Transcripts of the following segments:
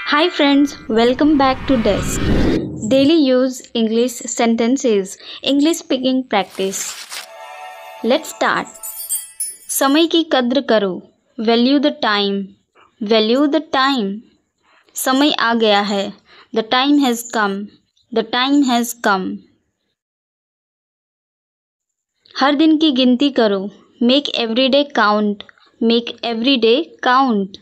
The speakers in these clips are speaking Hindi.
Hi friends, welcome back to Desk. Daily use English sentences, English speaking practice. Let's start. समय की कद्र करो. Value the time. Value the time. समय आ गया है. The time has come. The time has come. हर दिन की गिनती करो. Make every day count. Make every day count.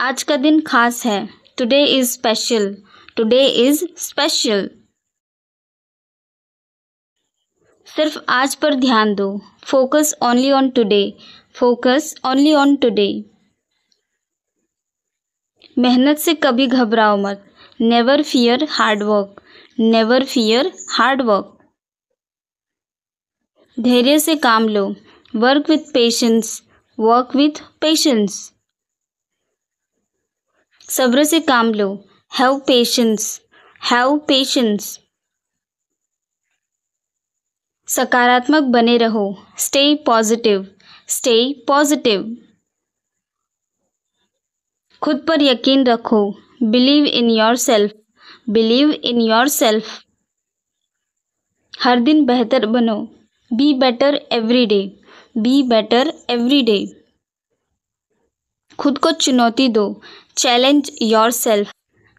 आज का दिन खास है. Today is special. Today is special. सिर्फ आज पर ध्यान दो. Focus only on today. Focus only on today. मेहनत से कभी घबराओ मत. Never fear hard work. Never fear hard work. धैर्य से काम लो. Work with patience. Work with patience. सब्र से काम लो. Have patience. Have patience. सकारात्मक बने रहो. Stay positive. Stay positive. खुद पर यकीन रखो. Believe in yourself. Believe in yourself. हर दिन बेहतर बनो. Be better every day. Be better every day. खुद को चुनौती दो. Challenge yourself.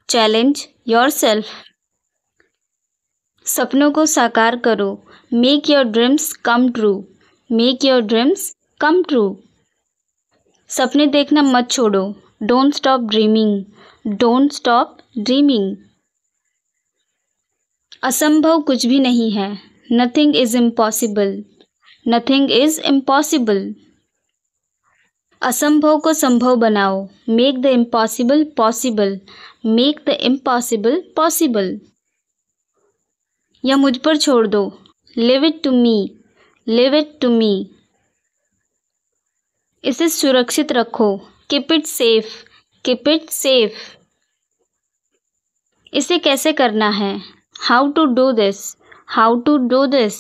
Challenge yourself. सपनों को साकार करो. Make your dreams come true. Make your dreams come true. सपने देखना मत छोड़ो. Don't stop dreaming. Don't stop dreaming. असंभव कुछ भी नहीं है. Nothing is impossible. Nothing is impossible. असंभव को संभव बनाओ. Make the impossible possible. Make the impossible possible. या मुझ पर छोड़ दो. Leave it to me. Leave it to me. इसे सुरक्षित रखो. Keep it safe. Keep it safe. इसे कैसे करना है. How to do this. How to do this.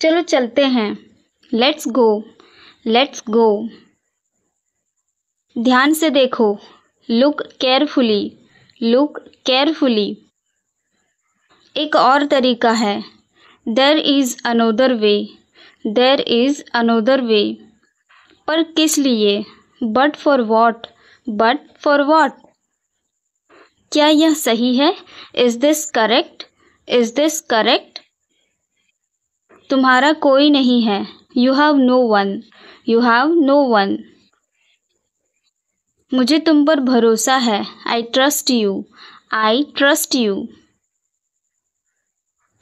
चलो चलते हैं. Let's go. Let's go. ध्यान से देखो. Look carefully. Look carefully. एक और तरीका है. There is another way. There is another way. पर किस लिए. But for what. But for what. क्या यह सही है. Is this correct. Is this correct. तुम्हारा कोई नहीं है. You have no one. You have no one. मुझे तुम पर भरोसा है. I trust you. I trust you.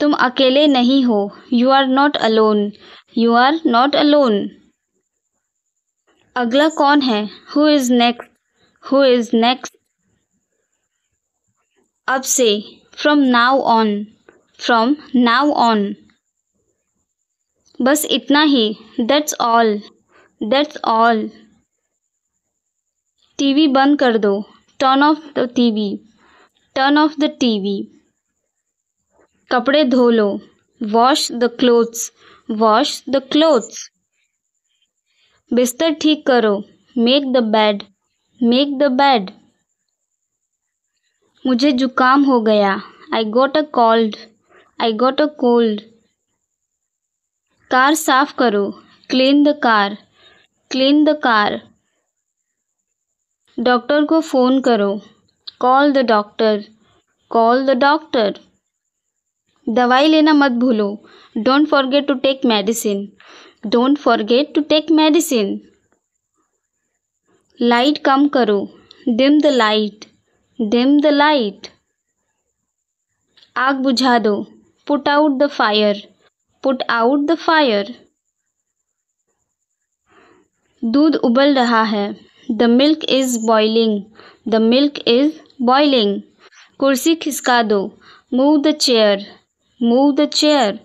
तुम अकेले नहीं हो. You are not alone. You are not alone. अगला कौन है. Who is next. Who is next. अब से. From now on. From now on. बस इतना ही. That's all. That's all. TV बंद कर दो. Turn off the TV. Turn off the TV. कपड़े धो लो. Wash the clothes. Wash the clothes. बिस्तर ठीक करो. Make the bed. Make the bed. मुझे जुकाम हो गया. I got a cold. I got a cold. Car साफ करो. Clean the car. Clean the car. Doctor को फ़ोन करो. Call the doctor. Call the doctor. दवाई लेना मत भूलो. Don't forget to take medicine. Don't forget to take medicine. Light कम करो. Dim the light. Dim the light. आग बुझा दो. Put out the fire. Put out the fire. दूध उबल रहा है. The milk is boiling. The milk is boiling. कुर्सी खिसका दो. Move the chair. Move the chair.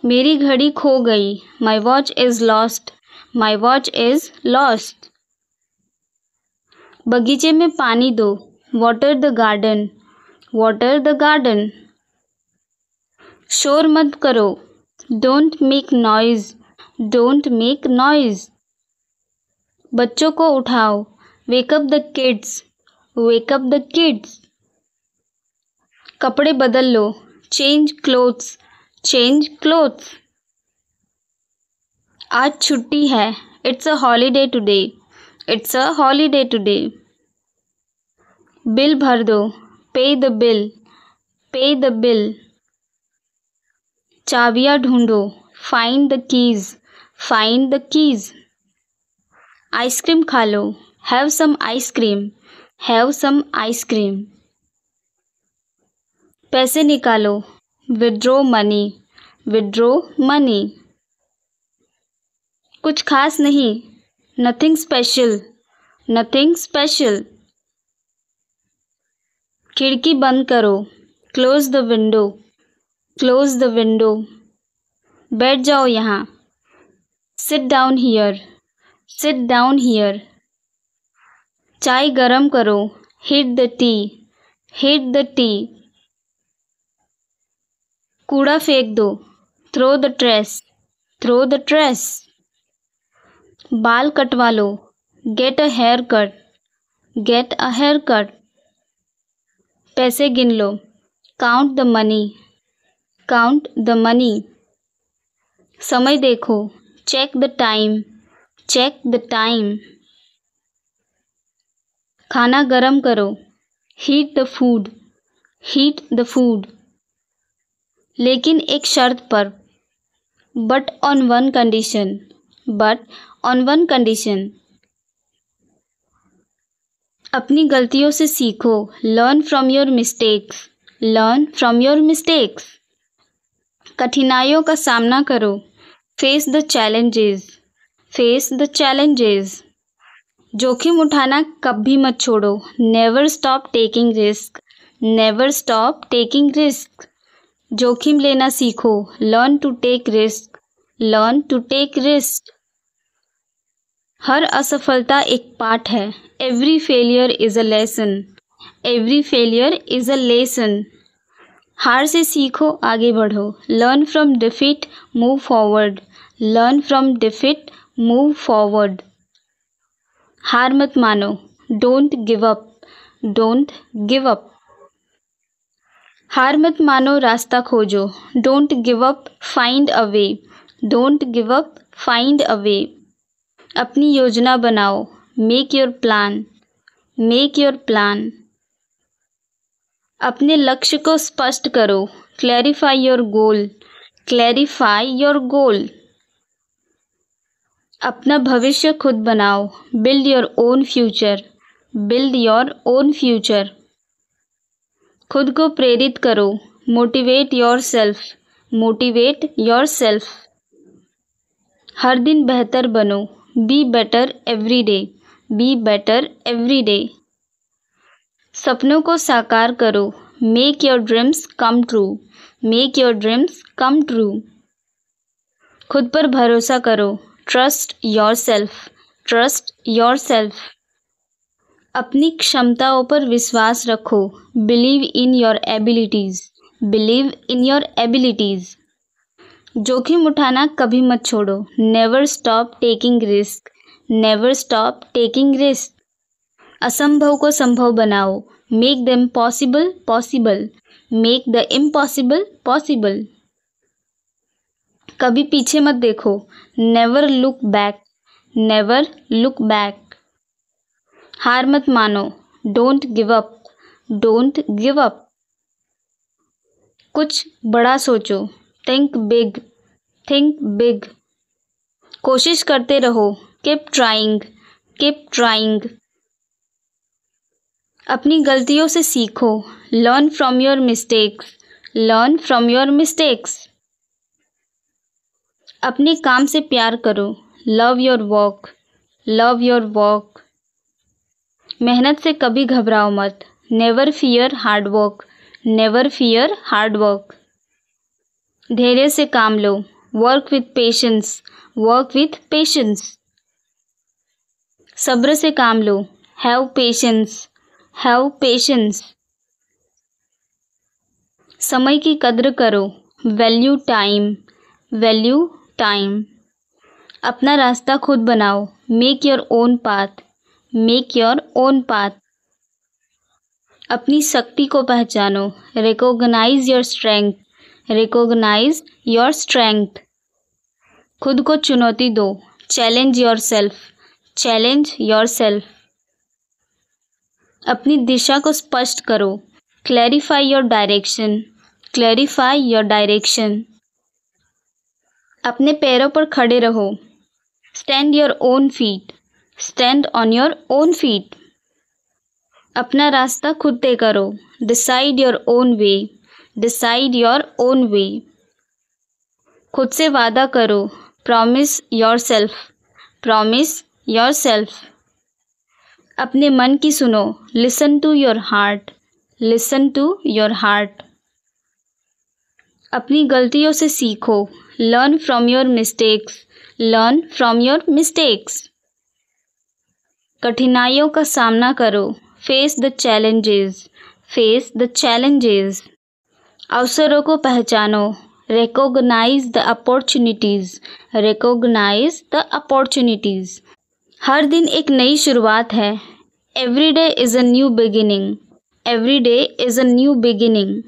मेरी घड़ी खो गई. My watch is lost. My watch is lost. बगीचे में पानी दो. Water the garden. Water the garden. शोर मत करो. Don't make noise, don't make noise. बच्चों को उठाओ, wake up the kids, wake up the kids. कपड़े बदल लो, चेंज क्लोथ्स, चेंज क्लोथ्स। आज छुट्टी है, it's a holiday today, it's a holiday today. Bill भर दो, pay the bill, pay the bill. चाबियां ढूंढो, find the keys, find the keys. Ice cream खा लो, have some ice cream, have some ice cream. पैसे निकालो, विड्रॉ मनी, विड्रॉ मनी। कुछ खास नहीं, नथिंग स्पेशल, नथिंग स्पेशल। खिड़की बंद करो, close the window, close the window. बैठ जाओ यहाँ, sit down here, sit down here. चाय गरम करो, heat the tea, heat the tea. कूड़ा फेंक दो, throw the trash, throw the trash. बाल कटवा लो, get a haircut, get a haircut. पैसे गिन लो, count the money, count the money. समय देखो, check the time, check the time. खाना गरम करो, heat the food, heat the food. लेकिन एक शर्त पर, but on one condition, but on one condition. अपनी गलतियों से सीखो, learn from your mistakes, learn from your mistakes. कठिनाइयों का सामना करो, face the challenges, face the challenges. जोखिम उठाना कभी मत छोड़ो, never stop taking risk, never stop taking risk. जोखिम लेना सीखो, learn to take risk, learn to take risk. हर असफलता एक पाठ है, every failure is a lesson, every failure is a lesson. हार से सीखो, आगे बढ़ो, learn from defeat, move forward, learn from defeat, move forward. हार मत मानो, don't give up, don't give up. हार मत मानो, रास्ता खोजो, don't give up, find a way, don't give up, find a way. अपनी योजना बनाओ, make your plan, make your plan. अपने लक्ष्य को स्पष्ट करो, clarify your goal, clarify your goal. अपना भविष्य खुद बनाओ, build your own future, build your own future. खुद को प्रेरित करो, motivate yourself, motivate yourself. हर दिन बेहतर बनो, be better every day, be better every day. सपनों को साकार करो, make your dreams come true, make your dreams come true. खुद पर भरोसा करो, trust yourself, trust yourself. अपनी क्षमताओं पर विश्वास रखो, believe in your abilities, believe in your abilities. जोखिम उठाना कभी मत छोड़ो, never stop taking risk, never stop taking risk. असंभव को संभव बनाओ, make them possible possible, make the impossible possible. कभी पीछे मत देखो, never look back, never look back. हार मत मानो, don't give up, don't give up. कुछ बड़ा सोचो, थिंक बिग, थिंक बिग। कोशिश करते रहो, कीप ट्राइंग, कीप ट्राइंग। अपनी गलतियों से सीखो, learn from your mistakes, learn from your mistakes. अपने काम से प्यार करो, love your work, love your work. मेहनत से कभी घबराओ मत, never fear hard work, never fear hard work. धैर्य से काम लो, work with patience, work with patience. सब्र से काम लो, हैव पेशेंस, हैव पेशेंस। समय की कद्र करो, वैल्यू टाइम, वैल्यू टाइम। अपना रास्ता खुद बनाओ, make your own path, make your own path. अपनी शक्ति को पहचानो, recognise your strength, recognise your strength. खुद को चुनौती दो, challenge yourself, challenge yourself. अपनी दिशा को स्पष्ट करो, clarify your direction, clarify your direction. अपने पैरों पर खड़े रहो, stand your own feet, stand on your own feet. अपना रास्ता खुद तय करो, decide your own way, decide your own वे। खुद से वादा करो, promise yourself, promise yourself. अपने मन की सुनो, listen to your heart, listen to your heart. अपनी गलतियों से सीखो, learn from your mistakes, learn from your mistakes. कठिनाइयों का सामना करो, face the challenges, face the challenges. अवसरों को पहचानो, recognise the opportunities, recognise the opportunities. हर दिन एक नई शुरुआत है, every day is a new beginning, every day is a new beginning.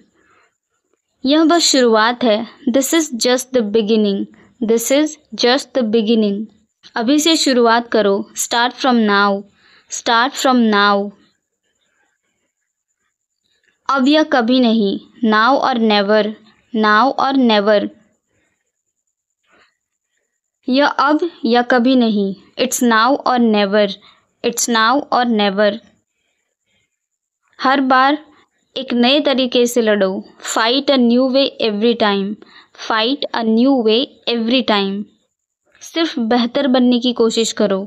यह बस शुरुआत है, this is just the beginning, this is just the beginning. अभी से शुरुआत करो, start from now, start from now. अब या कभी नहीं, now or never, now or never. यह अब या कभी नहीं, it's now or never, it's now or never. हर बार एक नए तरीके से लड़ो, fight a new way every time, fight a new way every time. सिर्फ बेहतर बनने की कोशिश करो,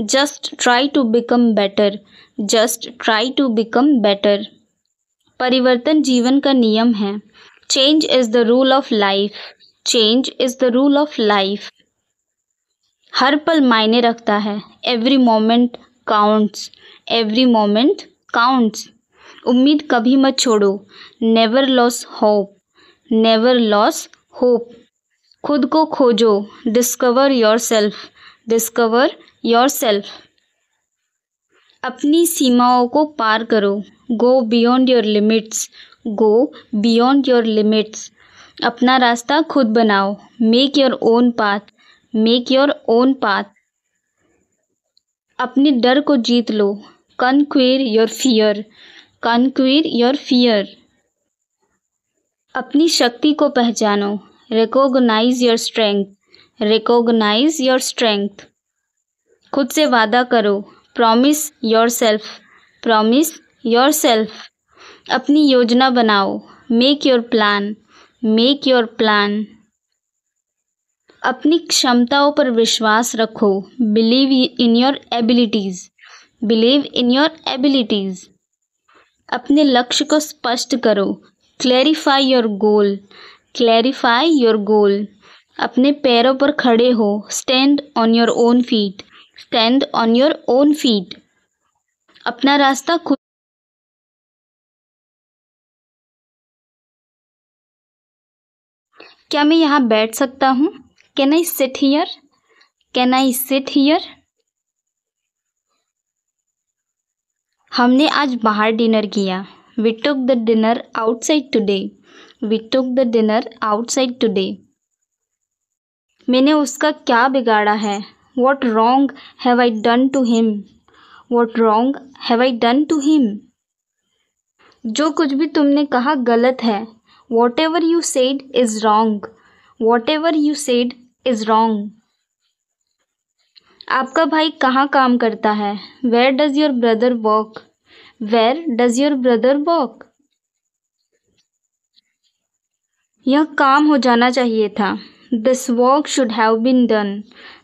just try to become better, just try to become better. परिवर्तन जीवन का नियम है, change is the rule of life, change is the rule of life. हर पल मायने रखता है, every moment counts, every moment counts. उम्मीद कभी मत छोड़ो, never loss hope, never loss hope. खुद को खोजो, discover yourself, discover yourself. अपनी सीमाओं को पार करो, go beyond your limits, go beyond your limits. अपना रास्ता खुद बनाओ, make your own path, make your own path. अपने डर को जीत लो, conquer your fear, conquer your fear. अपनी शक्ति को पहचानो, recognise your strength, recognise your strength. खुद से वादा करो, promise yourself, promise yourself. अपनी योजना बनाओ, make your plan, make your plan. अपनी क्षमताओं पर विश्वास रखो, believe in your abilities, believe in your abilities. अपने लक्ष्य को स्पष्ट करो, clarify your goal, clarify your गोल। अपने पैरों पर खड़े हो, stand on your own feet, stand on your own feet. अपना रास्ता खुद। क्या मैं यहाँ बैठ सकता हूँ? Can I sit here? Can I sit here? हमने आज बाहर डिनर किया, we took the dinner outside today, we took the dinner outside today. मैंने उसका क्या बिगाड़ा है? What wrong have I done to him, what wrong have I done to him. जो कुछ भी तुमने कहा गलत है, whatever you said is wrong, whatever you said is wrong. आपका भाई कहाँ काम करता है? Where does your brother work, where does your brother work. यह काम हो जाना चाहिए था, this work should have been done,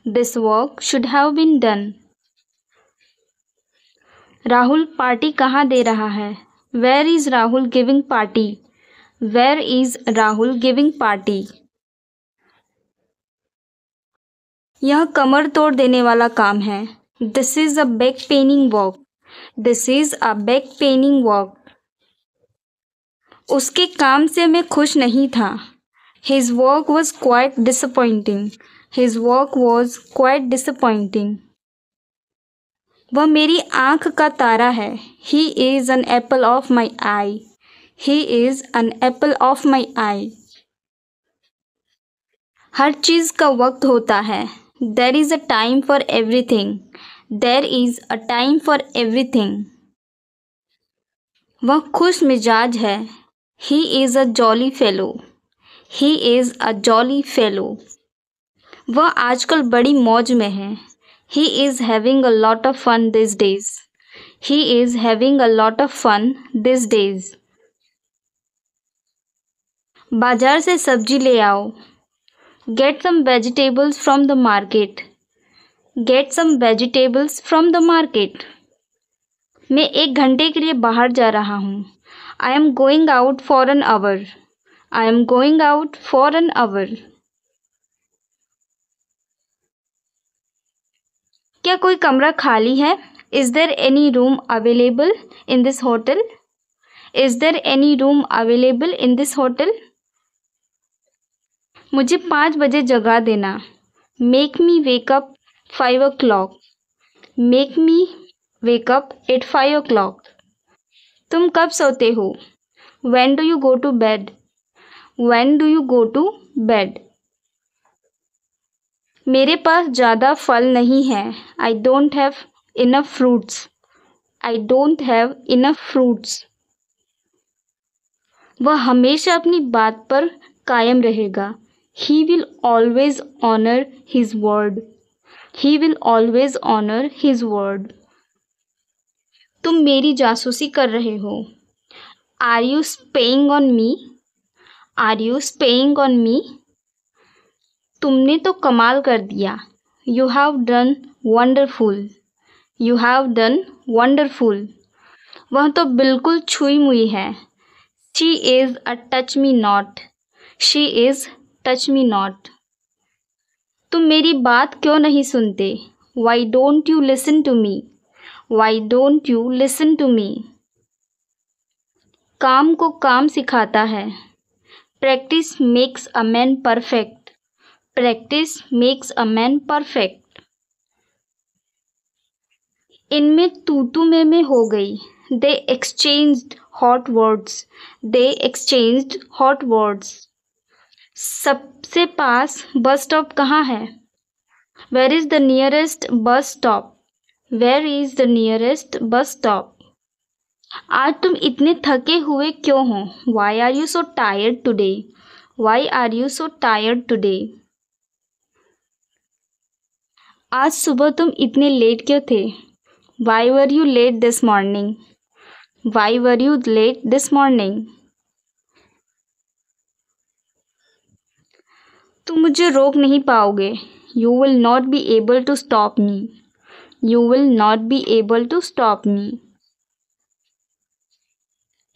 this work should have been done. Rahul party कहाँ दे रहा है? Where is Rahul giving party, where is Rahul giving party. यह कमर तोड़ देने वाला काम है, this is a back paining walk, this is a back paining walk. उसके काम से मैं खुश नहीं था, His work was quite disappointing. His work was quite disappointing. वह मेरी आँख का तारा है. He is an apple of my eye. He is an apple of my eye. हर चीज़ का वक्त होता है. There is a time for everything. There is a time for everything. वह खुश मिजाज है. He is a jolly fellow. He is a jolly fellow. वह आजकल बड़ी मौज में है. He is having a lot of fun these days. He is having a lot of fun these days. बाजार से सब्जी ले आओ. Get some vegetables from the market. Get some vegetables from the market. मैं 1 घंटे के लिए बाहर जा रहा हूँ. I am going out for an hour. I am going out for an hour. क्या कोई कमरा खाली है? Is there any room available in this hotel? Is there any room available in this hotel? मुझे 5 बजे जगा देना. Make me wake up 5 o'clock. Make me wake up at 5 o'clock. तुम कब सोते हो? When do you go to bed? When do you go to bed? मेरे पास ज़्यादा फल नहीं है. I don't have enough fruits. I don't have enough fruits. वह हमेशा अपनी बात पर कायम रहेगा. He will always honor his word. He will always honor his word. तुम मेरी जासूसी कर रहे हो. Are you spying on me? Are you spying on me? तुमने तो कमाल कर दिया. You have done wonderful. You have done wonderful. वह तो बिल्कुल छुई मुई है. She is a touch me not. She is touch me not. तुम मेरी बात क्यों नहीं सुनते? Why don't you listen to me? Why don't you listen to me? काम को काम सिखाता है. Practice makes a man perfect. Practice makes a man perfect. इनमें तू में हो गई. They exchanged hot words. They exchanged hot words. सबसे पास बस स्टॉप कहाँ है? Where is the nearest bus stop? Where is the nearest bus stop? आज तुम इतने थके हुए क्यों हो? Why are you so tired today? Why are you so tired today? आज सुबह तुम इतने लेट क्यों थे? Why were you late this morning? Why were you late this morning? तुम मुझे रोक नहीं पाओगे. You will not be able to stop me. You will not be able to stop me.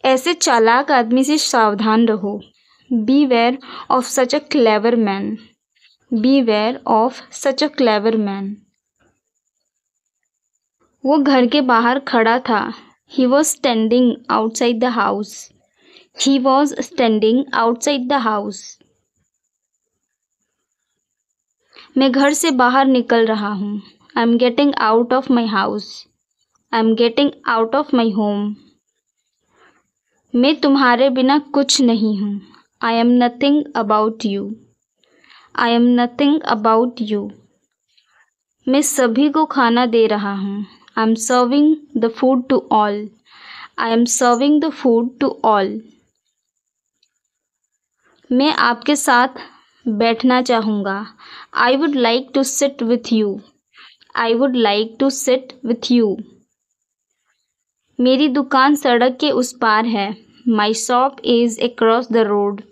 ऐसे चालाक आदमी से सावधान रहो. Beware of such a clever man. Beware of such a clever man. वो घर के बाहर खड़ा था. He was standing outside the house. He was standing outside the house. मैं घर से बाहर निकल रहा हूँ. I'm getting out of my house. I'm getting out of my home. मैं तुम्हारे बिना कुछ नहीं हूँ. I am nothing about you. I am nothing about you. मैं सभी को खाना दे रहा हूँ. I am serving the food to all. I am serving the food to all. मैं आपके साथ बैठना चाहूँगा. I would like to sit with you. I would like to sit with you. मेरी दुकान सड़क के उस पार है. My shop is across the road.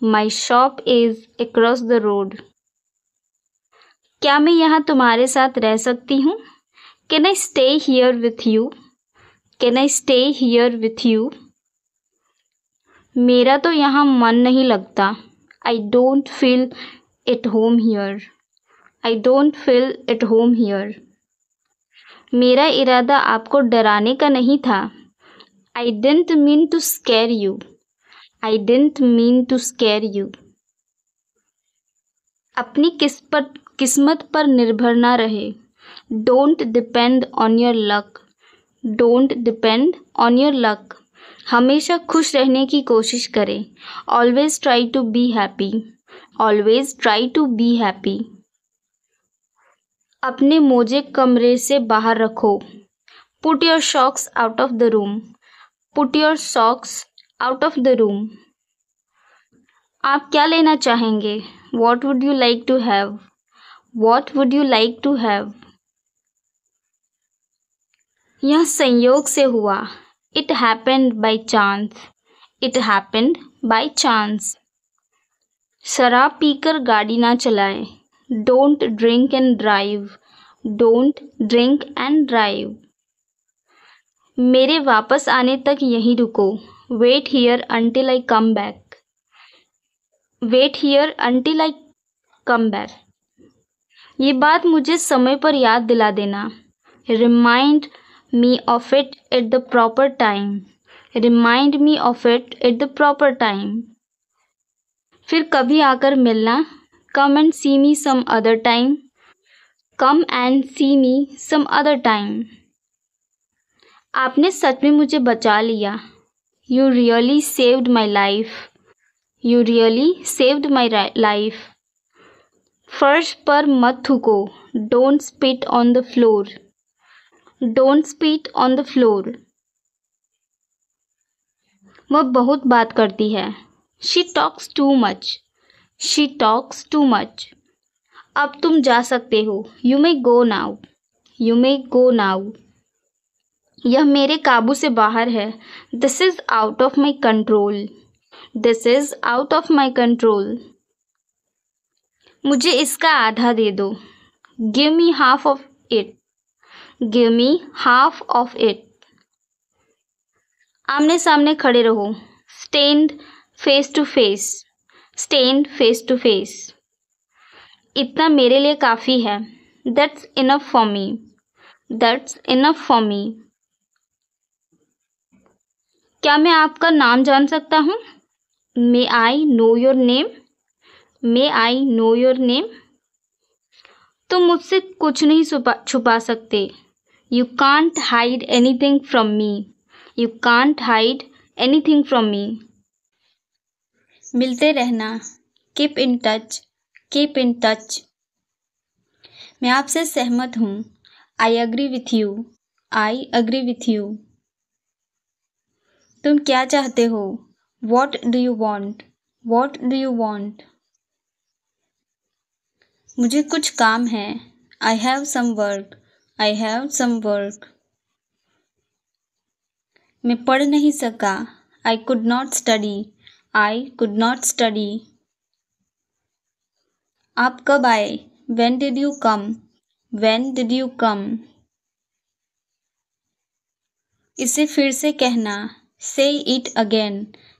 My shop is across the road. क्या मैं यहाँ तुम्हारे साथ रह सकती हूँ? Can I stay here with you? Can I stay here with you? मेरा तो यहाँ मन नहीं लगता. I don't feel at home here. I don't feel at home here. मेरा इरादा आपको डराने का नहीं था. I didn't mean to scare you. I didn't mean to scare you. अपनी किस्मत पर निर्भर ना रहे। Don't depend on your luck. Don't depend on your luck. हमेशा खुश रहने की कोशिश करें। Always try to be happy. Always try to be happy. अपने मोजे कमरे से बाहर रखो। Put your socks out of the room. Put your socks out of the room. आप क्या लेना चाहेंगे? What would you like to have? What would you like to have? यह संयोग से हुआ। It happened by chance. It happened by chance. शराब पीकर गाड़ी ना चलाएं। Don't drink and drive. Don't drink and drive. मेरे वापस आने तक यहीं रुको। Wait here until I come back. Wait here until I come back. ये बात मुझे समय पर याद दिला देना। Remind me of it at the proper time. Remind me of it at the proper time. फिर कभी आकर मिलना। Come and see me some other time. Come and see me some other time. आपने सच में मुझे बचा लिया। You really saved my life. You really saved my life. फर्श पर मत थूको। Don't spit on the floor. Don't spit on the floor. वह बहुत बात करती है। She talks too much. She talks too much. अब तुम जा सकते हो। You may go now. You may go now. यह मेरे काबू से बाहर है। This is out of my control. This is out of my control. मुझे इसका आधा दे दो। Give me half of it. Give me half of it. आमने सामने खड़े रहो। Stand face to face. Stand face to face. इतना मेरे लिए काफ़ी है। That's enough for me. That's enough for me. क्या मैं आपका नाम जान सकता हूँ? May I know your name? May I know your name? तुम मुझसे कुछ नहीं छुपा सकते। You can't hide anything from me. You can't hide anything from me. मिलते रहना। Keep in touch. Keep in touch. मैं आपसे सहमत हूँ। I agree with you. I agree with you. तुम क्या चाहते हो? What do you want? What do you want? मुझे कुछ काम है। I have some work. I have some work. मैं पढ़ नहीं सका। I could not study. I could not study. आप कब आए? When did you come? When did you come? इसे फिर से कहना। Say it again.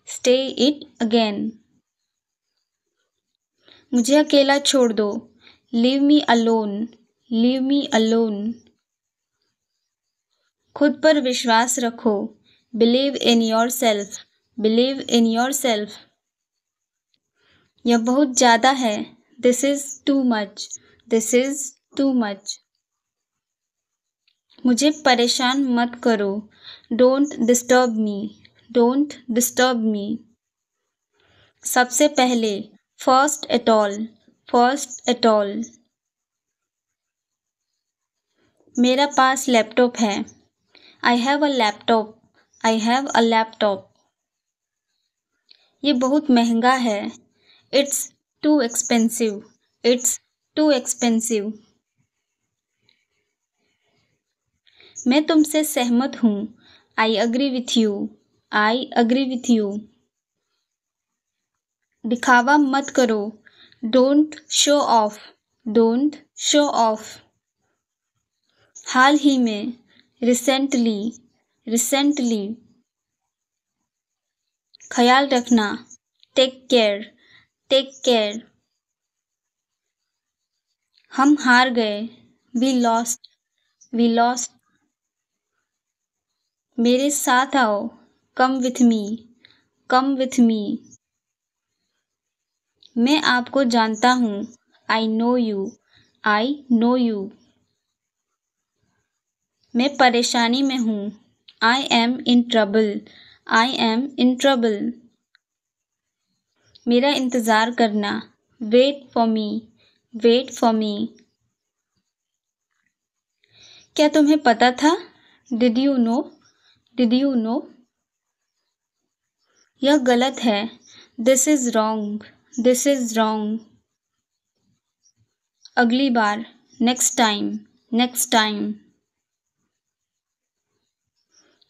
Say it again. मुझे अकेला छोड़ दो। Leave me alone. Leave me alone. खुद पर विश्वास रखो। Believe in yourself. Believe in yourself. यह बहुत ज़्यादा है। This is too much. This is too much. मुझे परेशान मत करो। Don't disturb me. Don't disturb me. सबसे पहले। First at all. First at all. मेरा पास लैपटॉप है। I have a laptop. I have a laptop. ये बहुत महंगा है। It's too expensive. It's too expensive. मैं तुमसे सहमत हूँ। I agree with you. I agree with you. दिखावा मत करो। Don't show off. Don't show off. हाल ही में। Recently. Recently. ख्याल रखना। Take care. Take care. हम हार गए। We lost. We lost. मेरे साथ आओ। Come with me. Come with me. मैं आपको जानता हूँ। I know you, I know you. मैं परेशानी में हूँ, I am in trouble, I am in trouble. मेरा इंतज़ार करना, wait for me, wait for me. क्या तुम्हें पता था? Did you know, did you know. यह गलत है, this is wrong, this is wrong. अगली बार, नेक्स्ट टाइम, नेक्स्ट टाइम।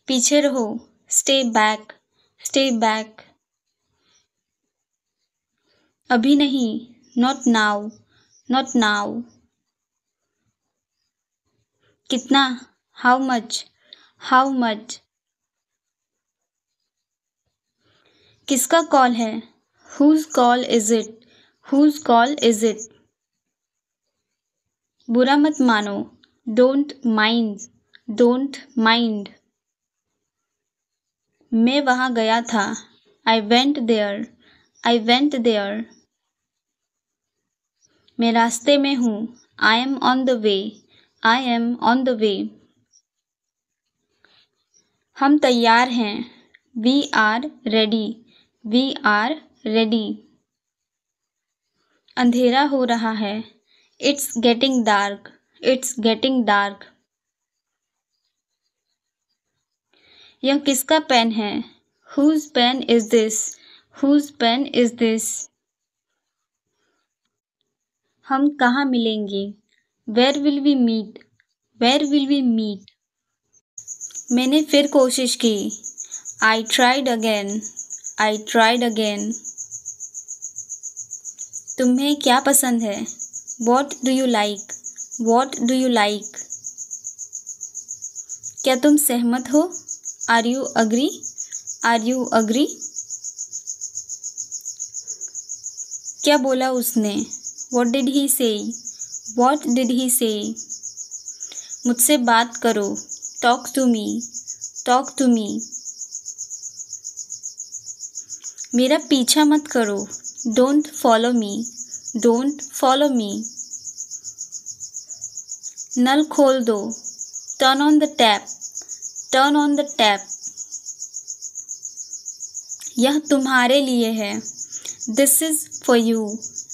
पीछे रहो, स्टे बैक, स्टे बैक। अभी नहीं, नॉट नाउ, नॉट नाउ। कितना, हाउ मच, हाउ मच। किसका कॉल है? Who's call is it, who's call is it. बुरा मत मानो, डोंट माइंड, डोंट माइंड। मैं वहाँ गया था, I went there, I went there. मैं रास्ते में हूँ, I am on the way, I am on the way. हम तैयार हैं, we are ready, we are ready. अंधेरा हो रहा है, it's getting dark, it's getting dark. यह किसका पेन है? Whose pen is this, whose pen is this. हम कहाँ मिलेंगे? Where will we meet, where will we meet. मैंने फिर कोशिश की, आई tried again, I tried again. तुम्हें क्या पसंद है? What do you like, what do you like. क्या तुम सहमत हो? Are you agree, are you agree. क्या बोला उसने? वॉट डिड ही से, वॉट डिड ही से। मुझसे बात करो, talk to me, talk to me. मेरा पीछा मत करो, don't follow me, don't follow me. नल खोल दो, turn on the tap, turn on the tap. यह तुम्हारे लिए है, this is for you,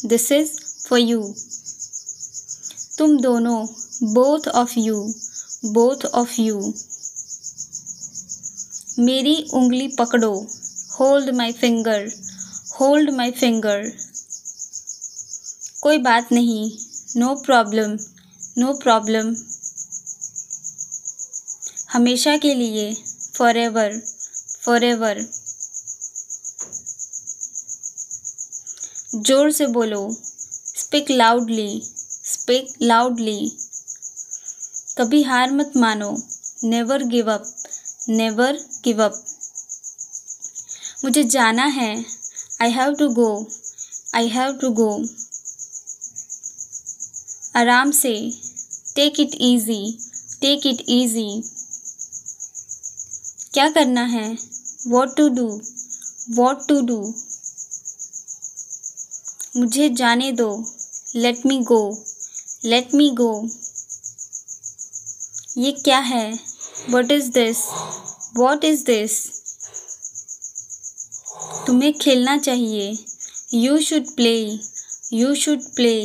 this is for you. तुम दोनों, both of you, both of you. मेरी उंगली पकड़ो, hold my finger, hold my finger. कोई बात नहीं, नो प्रॉब्लम, नो प्रॉब्लम। हमेशा के लिए, फॉरएवर, फॉरएवर। जोर से बोलो, स्पीक लाउडली, स्पीक लाउडली। कभी हार मत मानो, never give up, never give up. मुझे जाना है, I have to go, I have to go. आराम से, take it easy, take it easy. क्या करना है? What to do, what to do. मुझे जाने दो, लेट मी गो, लेट मी गो। ये क्या है? What is this, what is this. तुम्हें खेलना चाहिए, you should play, you should play.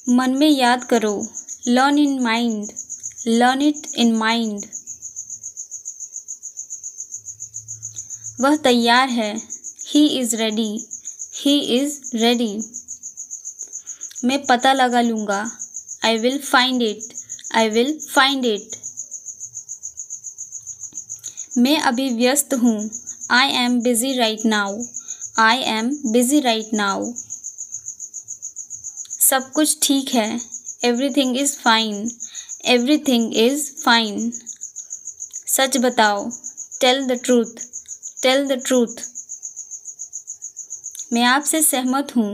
मन में याद करो, learn in mind, learn it in mind. वह तैयार है, he is ready, he is ready. मैं पता लगा लूँगा, I will find it, I will find it. मैं अभी व्यस्त हूँ, I am busy right now, I am busy right now. सब कुछ ठीक है, everything is fine, everything is fine. सच बताओ, tell the truth, tell the truth. मैं आपसे सहमत हूँ,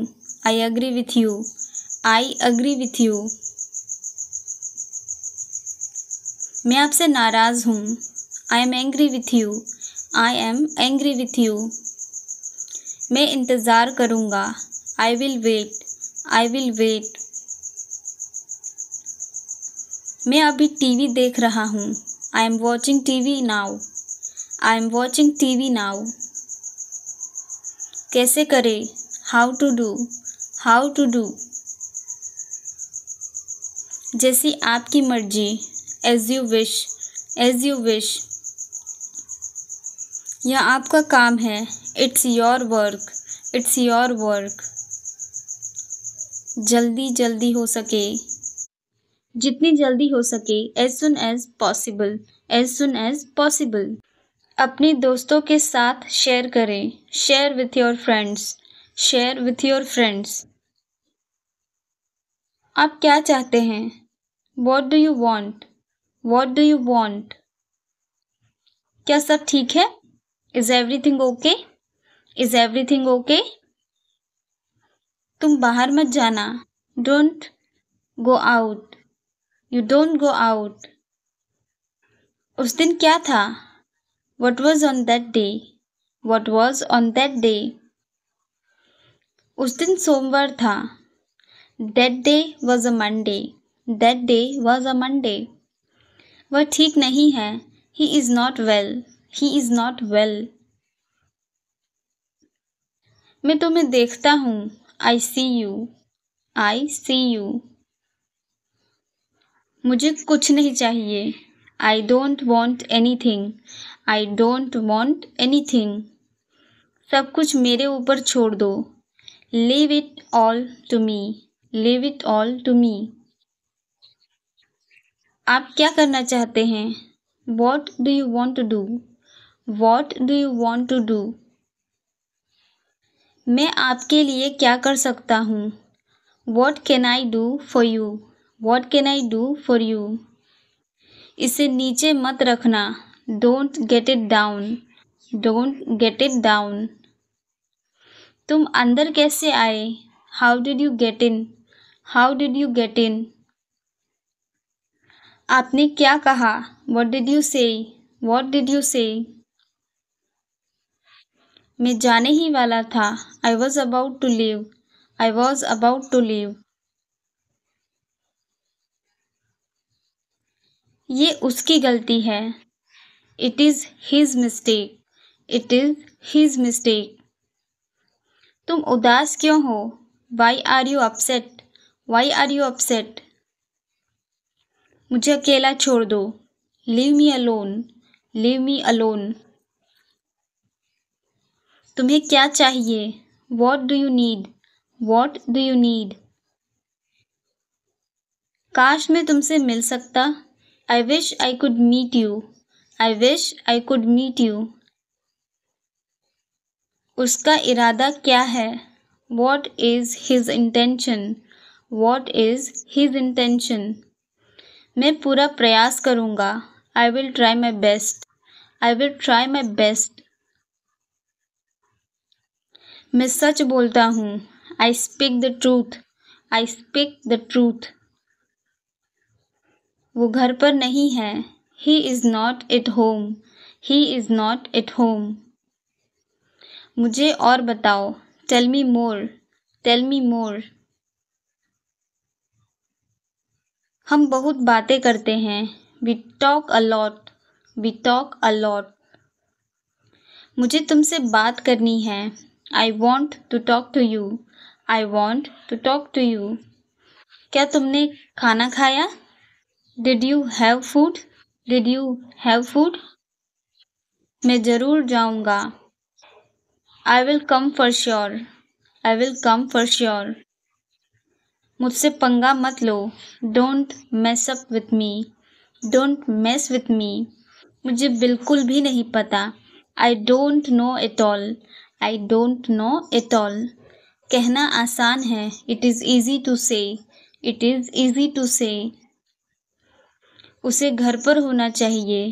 I agree with you, I agree with you. मैं आपसे नाराज़ हूँ, I am angry with you, I am angry with you. मैं इंतज़ार करूँगा। I will wait. I will wait. मैं अभी टीवी देख रहा हूँ। I am watching TV now. I am watching TV now. कैसे करें? How to do. How to do. जैसी आपकी मर्जी। As you wish. As you wish. यह आपका काम है। It's your work. It's your work. जल्दी जल्दी हो सके। जितनी जल्दी हो सके। As soon as possible. As soon as possible. अपने दोस्तों के साथ शेयर करें। Share with your friends. Share with your friends. आप क्या चाहते हैं? What do you want. What do you want. क्या सब ठीक है? Is everything okay. Is everything okay. तुम बाहर मत जाना। Don't go out. You don't go out. उस दिन क्या था? What was on that day? What was on that day? उस दिन सोमवार था। That day was a Monday. That day was a Monday. वह ठीक नहीं है। He is not well. He is not well. मैं तुम्हें देखता हूँ। I see you. I see you. मुझे कुछ नहीं चाहिए। I don't want anything. I don't want anything. सब कुछ मेरे ऊपर छोड़ दो। Leave it all to me. Leave it all to me. आप क्या करना चाहते हैं? What do you want to do? What do you want to do? मैं आपके लिए क्या कर सकता हूँ? What can I do for you? What can I do for you? इसे नीचे मत रखना। Don't get it down. Don't get it down. तुम अंदर कैसे आए? How did you get in? How did you get in? आपने क्या कहा? What did you say? What did you say? मैं जाने ही वाला था। I was about to leave. I was about to leave. ये उसकी गलती है। It is his mistake. It is his mistake. तुम उदास क्यों हो? Why are you upset? Why are you upset? मुझे अकेला छोड़ दो। Leave me alone. Leave me alone. तुम्हें क्या चाहिए? What do you need? What do you need? काश मैं तुमसे मिल सकता। I wish I could meet you. I wish I could meet you. उसका इरादा क्या है? What is his intention? What is his intention? मैं पूरा प्रयास करूँगा। I will try my best. I will try my best. मैं सच बोलता हूँ। I speak the truth. I speak the truth. वो घर पर नहीं है। He is not at home. He is not at home. मुझे और बताओ। Tell me more. Tell me more. हम बहुत बातें करते हैं। We talk a lot. We talk a lot. मुझे तुमसे बात करनी है। I want to talk to you. I want to talk to you. क्या तुमने खाना खाया? Did you have food? Did you have food? मैं ज़रूर जाऊँगा। I will come for sure. I will come for sure. मुझसे पंगा मत लो। Don't mess up with me. Don't mess with me. मुझे बिल्कुल भी नहीं पता। I don't know at all. I don't know at all. कहना आसान है। It is easy to say. It is easy to say. उसे घर पर होना चाहिए।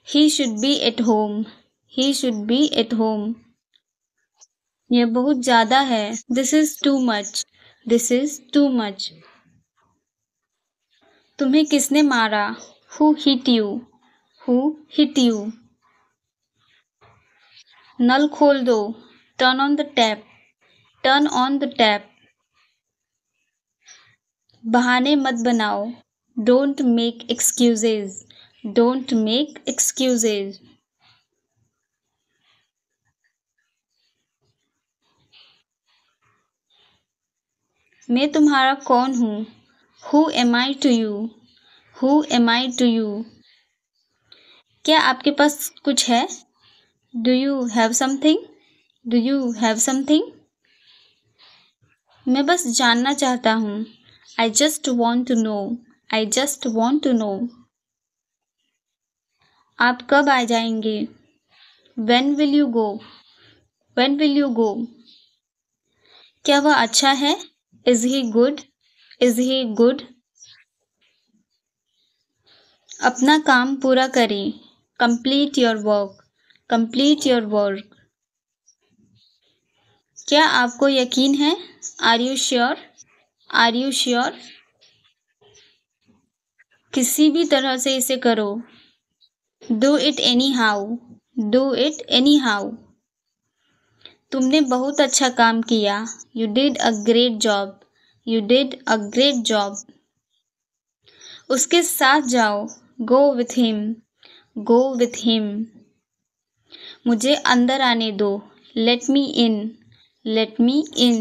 He should be at home. He should be at home. यह बहुत ज़्यादा है। This is too much. This is too much. तुम्हें किसने मारा? Who hit you? Who hit you? नल खोल दो। Turn on the tap, turn on the tap. बहाने मत बनाओ, don't make excuses, don't make excuses. मैं तुम्हारा कौन हूँ, who am I to you, who am I to you. क्या आपके पास कुछ है, do you have something, do you have something. मैं बस जानना चाहता हूँ, I just want to know, I just want to know. आप कब आ जाएंगे, when will you go, when will you go। क्या वह अच्छा है, is he good, is he good। अपना काम पूरा करें, complete your work, complete your work। क्या आपको यकीन है, are you sure, are you sure। किसी भी तरह से इसे करो, do it anyhow, do it anyhow। तुमने बहुत अच्छा काम किया, you did a great job, you did a great job। उसके साथ जाओ, go with him, go with him। मुझे अंदर आने दो, let me in, let me in।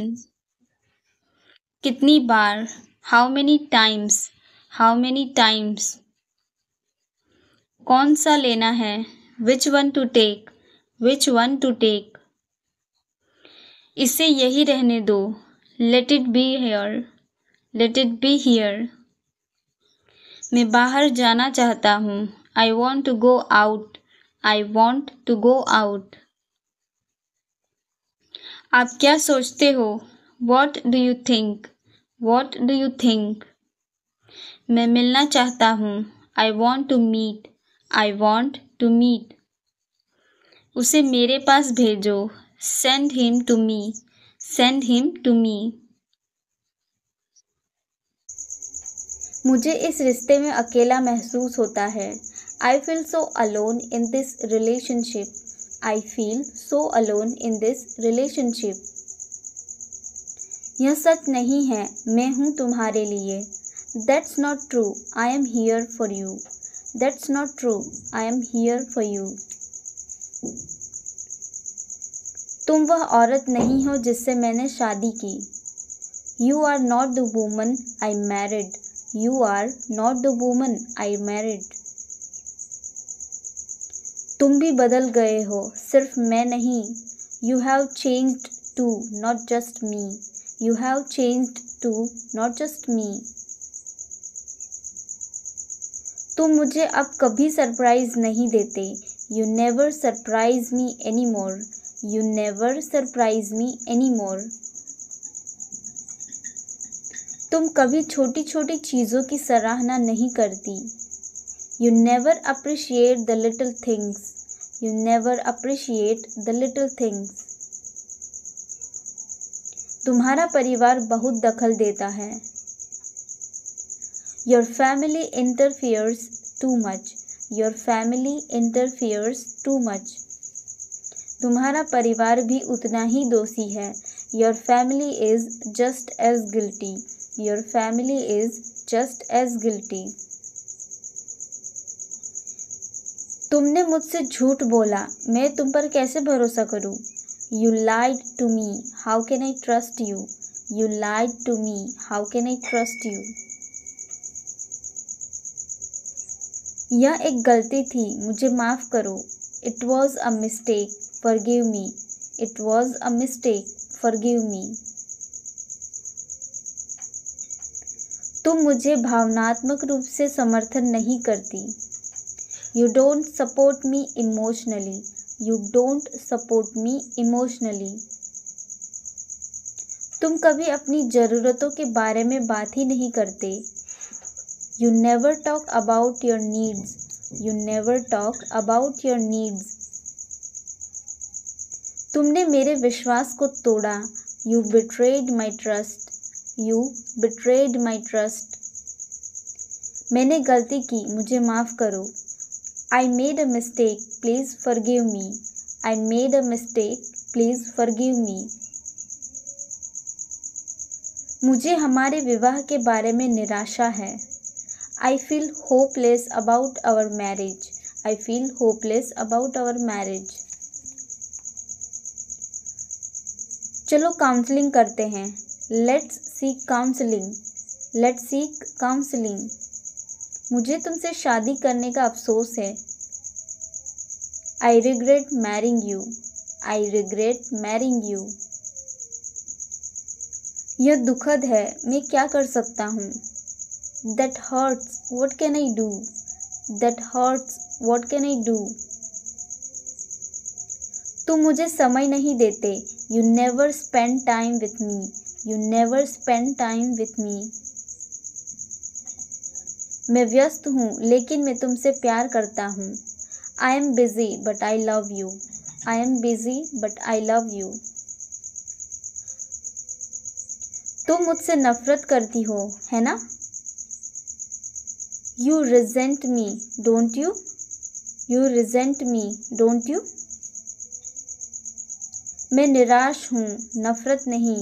कितनी बार, how many times, how many times। कौन सा लेना है, which one to take, which one to take। इसे यही रहने दो, let it be here, let it be here। मैं बाहर जाना चाहता हूँ, I want to go out, I want to go out। आप क्या सोचते हो, what do you think, what do you think। मैं मिलना चाहता हूँ, I want to meet, I want to meet। उसे मेरे पास भेजो, send him to me, send him to me। मुझे इस रिश्ते में अकेला महसूस होता है, I feel so alone in this relationship, I feel so alone in this relationship। यह सच नहीं है, मैं हूँ तुम्हारे लिए, That's not true, I am here for you, That's not true, I am here for you। तुम वह औरत नहीं हो जिससे मैंने शादी की, You are not the woman I married, You are not the woman I married। तुम भी बदल गए हो, सिर्फ मैं नहीं, You have changed too, not just me, You have changed too, not just me। तुम मुझे अब कभी सरप्राइज नहीं देते, You never surprise me anymore, You never surprise me anymore। तुम कभी छोटी छोटी चीज़ों की सराहना नहीं करती, You never appreciate the little things, You never appreciate the little things। तुम्हारा परिवार बहुत दखल देता है, Your family interferes too much, Your family interferes too much। तुम्हारा परिवार भी उतना ही दोषी है, Your family is just as guilty, Your family is just as guilty। तुमने मुझसे झूठ बोला, मैं तुम पर कैसे भरोसा करूं, You lied to me, how can I trust you, You lied to me, how can I trust you। यह एक गलती थी, मुझे माफ़ करो, It was a mistake, forgive me, It was a mistake, forgive me। तुम मुझे भावनात्मक रूप से समर्थन नहीं करती, You don't support me emotionally, You don't support me emotionally। तुम कभी अपनी ज़रूरतों के बारे में बात ही नहीं करते, You never talk about your needs, You never talk about your needs। तुमने मेरे विश्वास को तोड़ा, You betrayed my trust, You betrayed my trust। मैंने गलती की, मुझे माफ़ करो, I made a mistake, please forgive me, I made a mistake, please forgive me. मुझे हमारे विवाह के बारे में निराशा है। I feel hopeless about our marriage. I feel hopeless about our marriage. चलो काउंसलिंग करते हैं। Let's seek counseling. Let's seek counseling. मुझे तुमसे शादी करने का अफसोस है। I regret marrying you. I regret marrying you. यह दुखद है, मैं क्या कर सकता हूँ? That hurts. What can I do? That hurts. What can I do? तुम मुझे समय नहीं देते। You never spend time with me. You never spend time with me. मैं व्यस्त हूँ लेकिन मैं तुमसे प्यार करता हूँ। I am busy but I love you. I am busy but I love you. तुम मुझसे नफरत करती हो, है ना? You resent me, don't you? You resent me, don't you? मैं निराश हूँ, नफरत नहीं।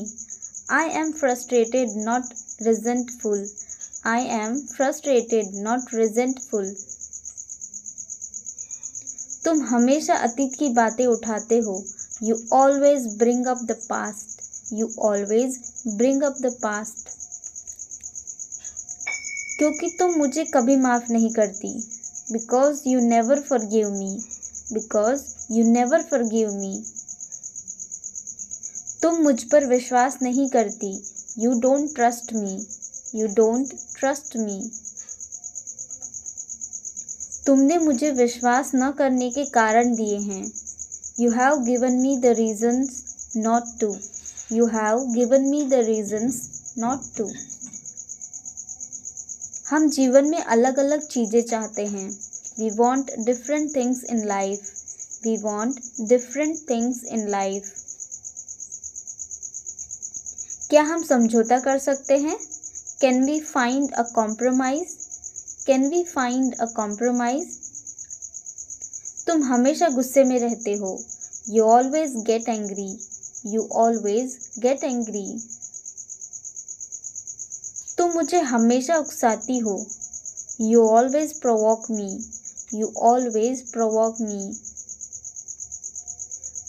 I am frustrated, not resentful. I am frustrated, not resentful. तुम हमेशा अतीत की बातें उठाते हो। You always bring up the past. You always bring up the past. क्योंकि तुम मुझे कभी माफ़ नहीं करती। Because you never forgive me. Because you never forgive me. तुम मुझ पर विश्वास नहीं करती। You don't trust me. You don't trust me. तुमने मुझे विश्वास न करने के कारण दिए हैं। You have given me the reasons not to. You have given me the reasons not to. हम जीवन में अलग अलग चीज़ें चाहते हैं। We want different things in life. We want different things in life. क्या हम समझौता कर सकते हैं? Can we find a compromise? Can we find a compromise? तुम हमेशा गुस्से में रहते हो। You always get angry. You always get angry. तुम मुझे हमेशा उकसाती हो। You always provoke me. You always provoke me.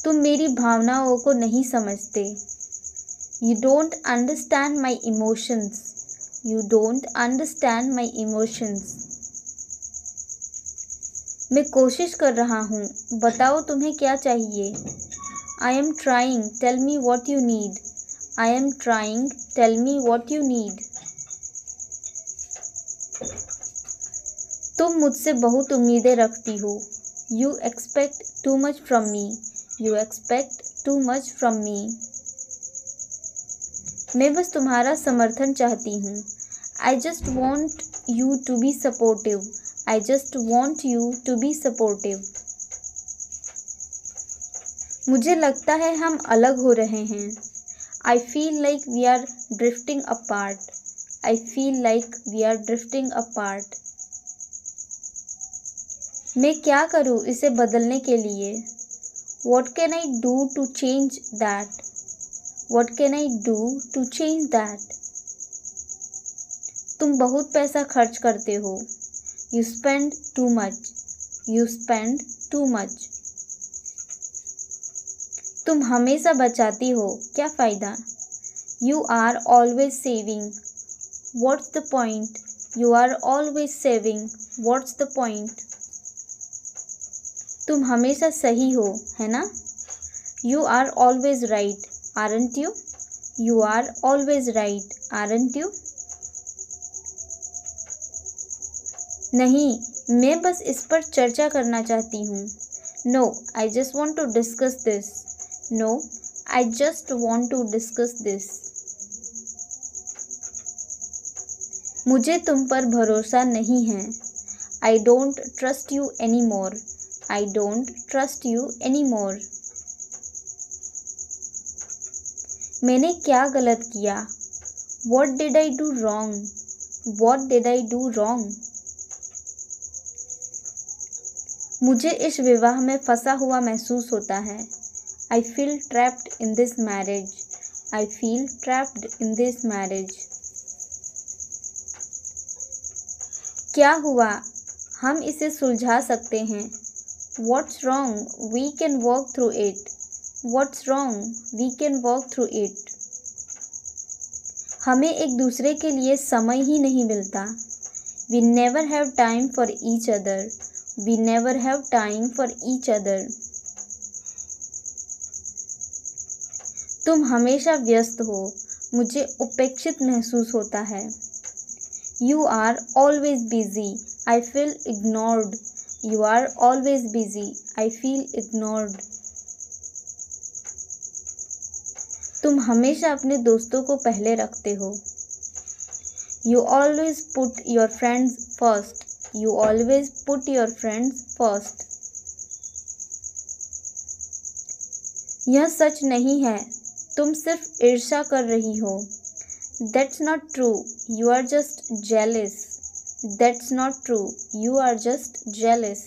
तुम मेरी भावनाओं को नहीं समझते। You don't understand my emotions. You don't understand my emotions. मैं कोशिश कर रहा हूँ, बताओ तुम्हें क्या चाहिए। I am trying. Tell me what you need. I am trying. Tell me what you need. तुम मुझसे बहुत उम्मीदें रखती हो। You expect too much from me. You expect too much from me. मैं बस तुम्हारा समर्थन चाहती हूँ। I just want you to be supportive. I just want you to be supportive. मुझे लगता है हम अलग हो रहे हैं। I feel like we are drifting apart. I feel like we are drifting apart. मैं क्या करूँ इसे बदलने के लिए? What can I do to change that? What can I do to change that? तुम बहुत पैसा खर्च करते हो। You spend too much. You spend too much. तुम हमेशा बचाती हो, क्या फ़ायदा? You are always saving. What's the point? You are always saving. What's the point? तुम हमेशा सही हो, है ना? You are always right, aren't you? You are always right, aren't you? नहीं, मैं बस इस पर चर्चा करना चाहती हूँ। No, I just want to discuss this. No, I just want to discuss this. मुझे तुम पर भरोसा नहीं है। I don't trust you anymore. I don't trust you anymore. मैंने क्या गलत किया? What did I do wrong? What did I do wrong? मुझे इस विवाह में फंसा हुआ महसूस होता है। I feel trapped in this marriage. I feel trapped in this marriage. क्या हुआ? हम इसे सुलझा सकते हैं. What's wrong? We can work through it. What's wrong? We can work through it. हमें एक दूसरे के लिए समय ही नहीं मिलता. We never have time for each other. We never have time for each other. तुम हमेशा व्यस्त हो. मुझे उपेक्षित महसूस होता है. You are always busy. I feel ignored. You are always busy. I feel ignored. तुम हमेशा अपने दोस्तों को पहले रखते हो. You always put your friends first. You always put your friends first. यह सच नहीं है. तुम सिर्फ ईर्ष्या कर रही हो. That's not true. You are just jealous. That's not true. You are just jealous.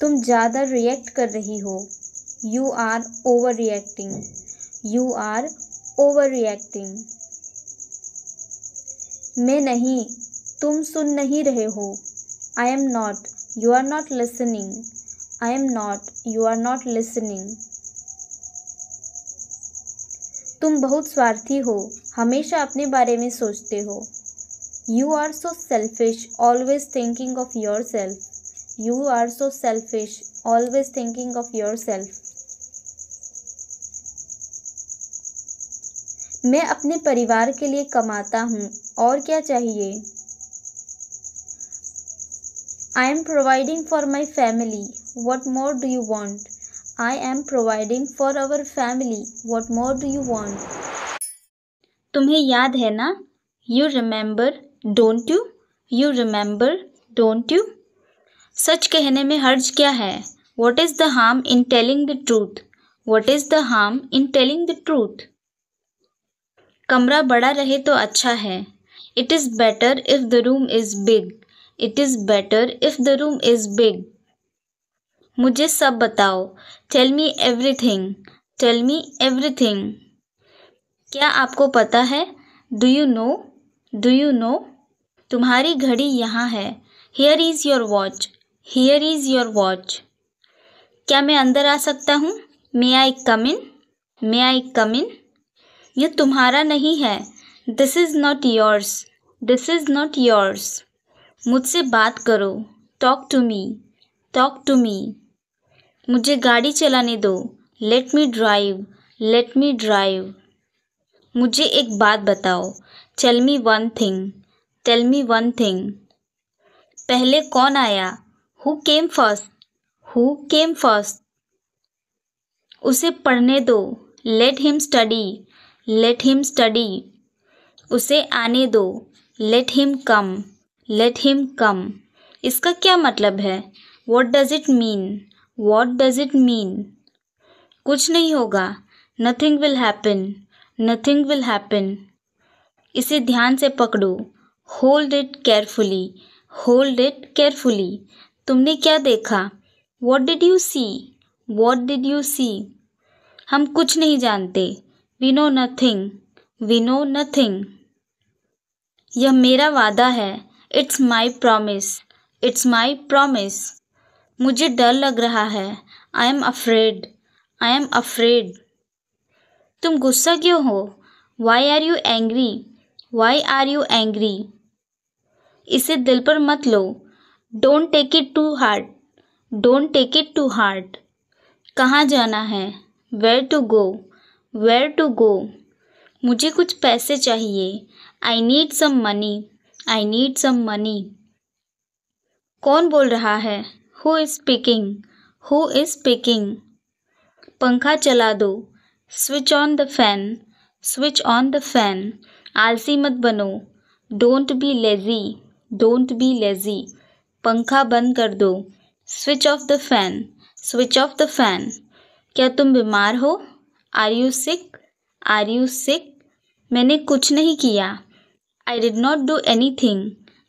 तुम ज़्यादा रिएक्ट कर रही हो. You are overreacting. You are overreacting. मैं नहीं. तुम सुन नहीं रहे हो. I am not. You are not listening. I am not. You are not listening. तुम बहुत स्वार्थी हो. हमेशा अपने बारे में सोचते हो. You are so selfish, always thinking of yourself. You are so selfish, always thinking of yourself. मैं अपने परिवार के लिए कमाता हूँ. और क्या चाहिए? I am providing for my family. What more do you want? I am providing for our family. What more do you want? तुम्हें याद है ना? You remember, don't you? You remember, don't you? सच कहने में हर्ज क्या है? What is the harm in telling the truth? What is the harm in telling the truth? कमरा बड़ा रहे तो अच्छा है. It is better if the room is big. It is better if the room is big. मुझे सब बताओ. Tell me everything. Tell me everything. क्या आपको पता है? Do you know? Do you know? तुम्हारी घड़ी यहाँ है. Here is your watch. Here is your watch. क्या मैं अंदर आ सकता हूँ? May I come in? May I come in? यह तुम्हारा नहीं है. This is not yours. This is not yours. मुझसे बात करो. Talk to me. Talk to me. मुझे गाड़ी चलाने दो. Let me drive. Let me drive. मुझे एक बात बताओ. Tell me one thing. Tell me one thing. पहले कौन आया? Who came first? Who came first? उसे पढ़ने दो. Let him study. Let him study. उसे आने दो. Let him come. Let him come. इसका क्या मतलब है? What does it mean? What does it mean? कुछ नहीं होगा. Nothing will happen. Nothing will happen. इसे ध्यान से पकड़ो. Hold it carefully. Hold it carefully. तुमने क्या देखा? What did you see? What did you see? हम कुछ नहीं जानते. We know nothing. We know nothing. यह मेरा वादा है. It's my promise. It's my promise. मुझे डर लग रहा है. I am afraid. I am afraid. तुम गुस्सा क्यों हो? Why are you angry? Why are you angry? इसे दिल पर मत लो. Don't take it too hard. Don't take it too hard. कहाँ जाना है? Where to go? Where to go? मुझे कुछ पैसे चाहिए. I need some money. I need some money. कौन बोल रहा है? Who is speaking? Who is speaking? पंखा चला दो. Switch on the fan. Switch on the fan. आलसी मत बनो. Don't be lazy. Don't be lazy. पंखा बंद कर दो. Switch off the fan. Switch off the fan. क्या तुम बीमार हो? Are you sick? Are you sick? मैंने कुछ नहीं किया. I did not do anything.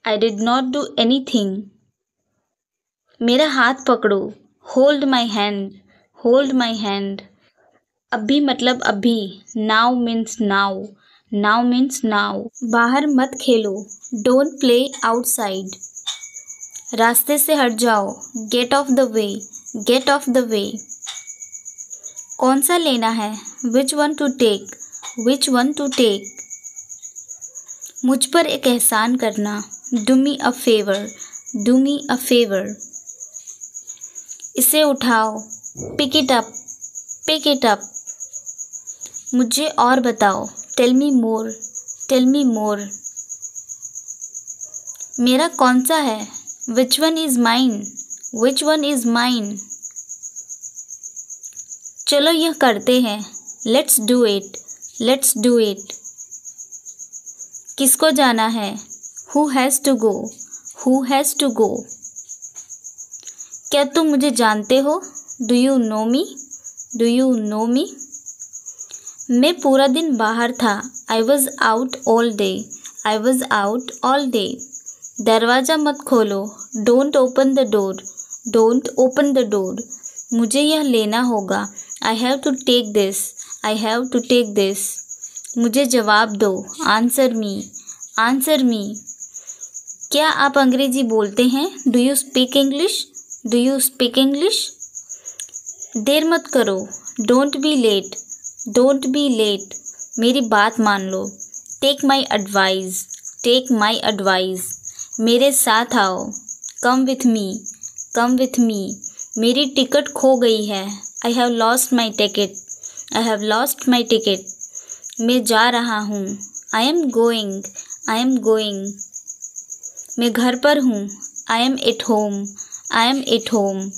I did not do anything. मेरा हाथ पकड़ो. Hold my hand, hold my hand. अभी मतलब अभी, now means now, now means now. बाहर मत खेलो, डोंट प्ले आउटसाइड। रास्ते से हट जाओ, get off the way, get off the way. कौन सा लेना है, which one to take, which one to take. मुझ पर एक एहसान करना, do me a favour, do me a favour. इसे उठाओ, pick it up, pick it up. मुझे और बताओ, टेल मी मोर, टेल मी मोर। मेरा कौन सा है, which one is mine, which one is mine. चलो यह करते हैं, let's do it, let's do it. किसको जाना है, who has to go, who has to go. क्या तुम मुझे जानते हो, do you know me, do you know me. मैं पूरा दिन बाहर था, I was out all day, I was out all day. दरवाज़ा मत खोलो, don't open the door, don't open the door. मुझे यह लेना होगा, I have to take this, I have to take this. मुझे जवाब दो, आंसर मी, आंसर मी। क्या आप अंग्रेजी बोलते हैं, do you speak English, do you speak English. देर मत करो, don't be late, don't be late. मेरी बात मान लो, take my advice, take my advice. मेरे साथ आओ, come with me, come with me. मेरी टिकट खो गई है, I have lost my ticket, I have lost my ticket. मैं जा रहा हूँ, I am going, I am going. मैं घर पर हूँ, I am at home, I am at home.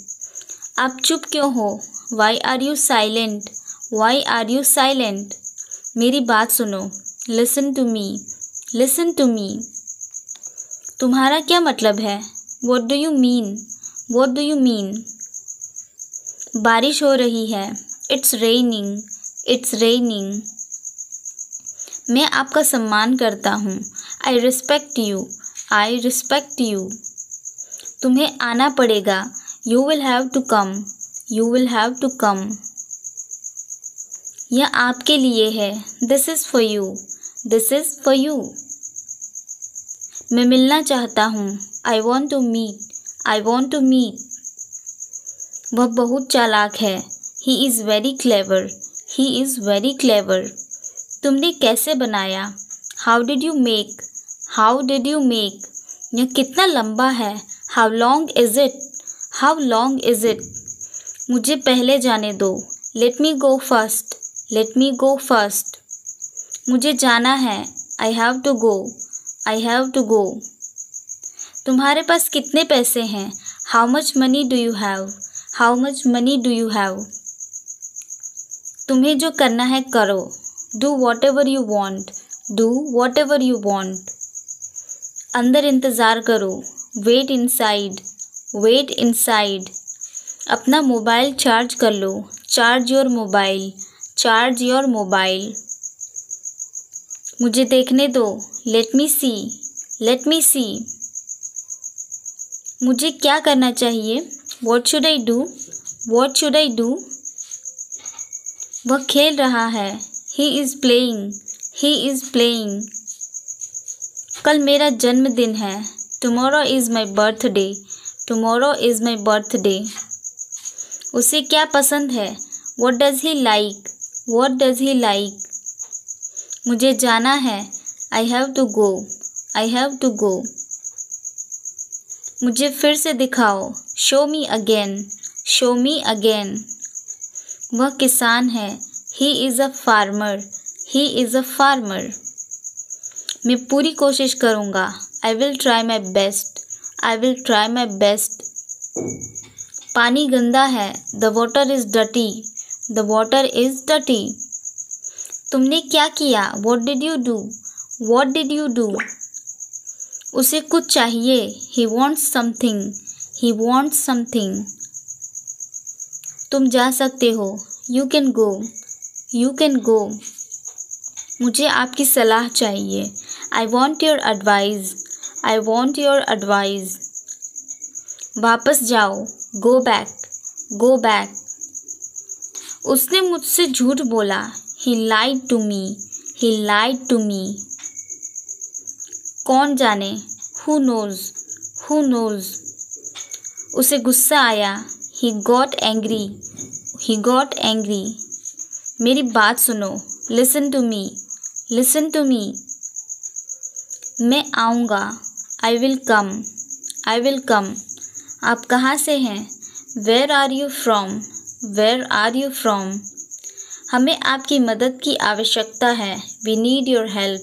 आप चुप क्यों हो, why are you silent, why are you silent. मेरी बात सुनो, listen to me, listen to me. तुम्हारा क्या मतलब है, what do you mean, what do you mean. बारिश हो रही है, इट्स रेनिंग, इट्स रेनिंग। मैं आपका सम्मान करता हूँ, I respect you, I respect you. तुम्हें आना पड़ेगा, you will have to come, you will have to come. यह आपके लिए है, this is for you, this is for you. मैं मिलना चाहता हूँ, I want to meet, I want to meet. वह बहुत चालाक है, he is very clever, he is very clever. तुमने कैसे बनाया, how did you make, how did you make. यह कितना लंबा है, how long is it, how long is it. मुझे पहले जाने दो, let me go first, let me go first. मुझे जाना है, I have to go, I have to go. तुम्हारे पास कितने पैसे हैं, how much money do you have, how much money do you have. तुम्हें जो करना है करो, do whatever you want, do whatever you want. अंदर इंतज़ार करो, वेट इनसाइड, वेट इनसाइड। अपना मोबाइल चार्ज कर लो, charge your mobile, charge your mobile. मुझे देखने दो, लेट मी सी, लेट मी सी। मुझे क्या करना चाहिए, what should I do, what should I do. वह खेल रहा है, he is playing, he is playing. कल मेरा जन्मदिन है, tomorrow is my birthday, tomorrow is my birthday. उसे क्या पसंद है, what does he like, what does he like. मुझे जाना है, I have to go, I have to go. मुझे फिर से दिखाओ, show me again, show me again. वह किसान है, he is a farmer, he is a farmer. मैं पूरी कोशिश करूँगा, I will try my best, I will try my best. पानी गंदा है, the water is dirty, the water is dirty. तुमने क्या किया, what did you do, what did you do. उसे कुछ चाहिए, he wants something, he wants something. तुम जा सकते हो, you can go, you can go. मुझे आपकी सलाह चाहिए, I want your advice, I want your advice. वापस जाओ, गो बैक, गो बैक। उसने मुझसे झूठ बोला। He lied to me. He lied to me. कौन जाने? Who knows? Who knows? उसे गुस्सा आया। He got angry. He got angry. मेरी बात सुनो। Listen to me. Listen to me. मैं आऊँगा। I will come. I will come. आप कहाँ से हैं? Where are you from? Where are you from? हमें आपकी मदद की आवश्यकता है। We need your help.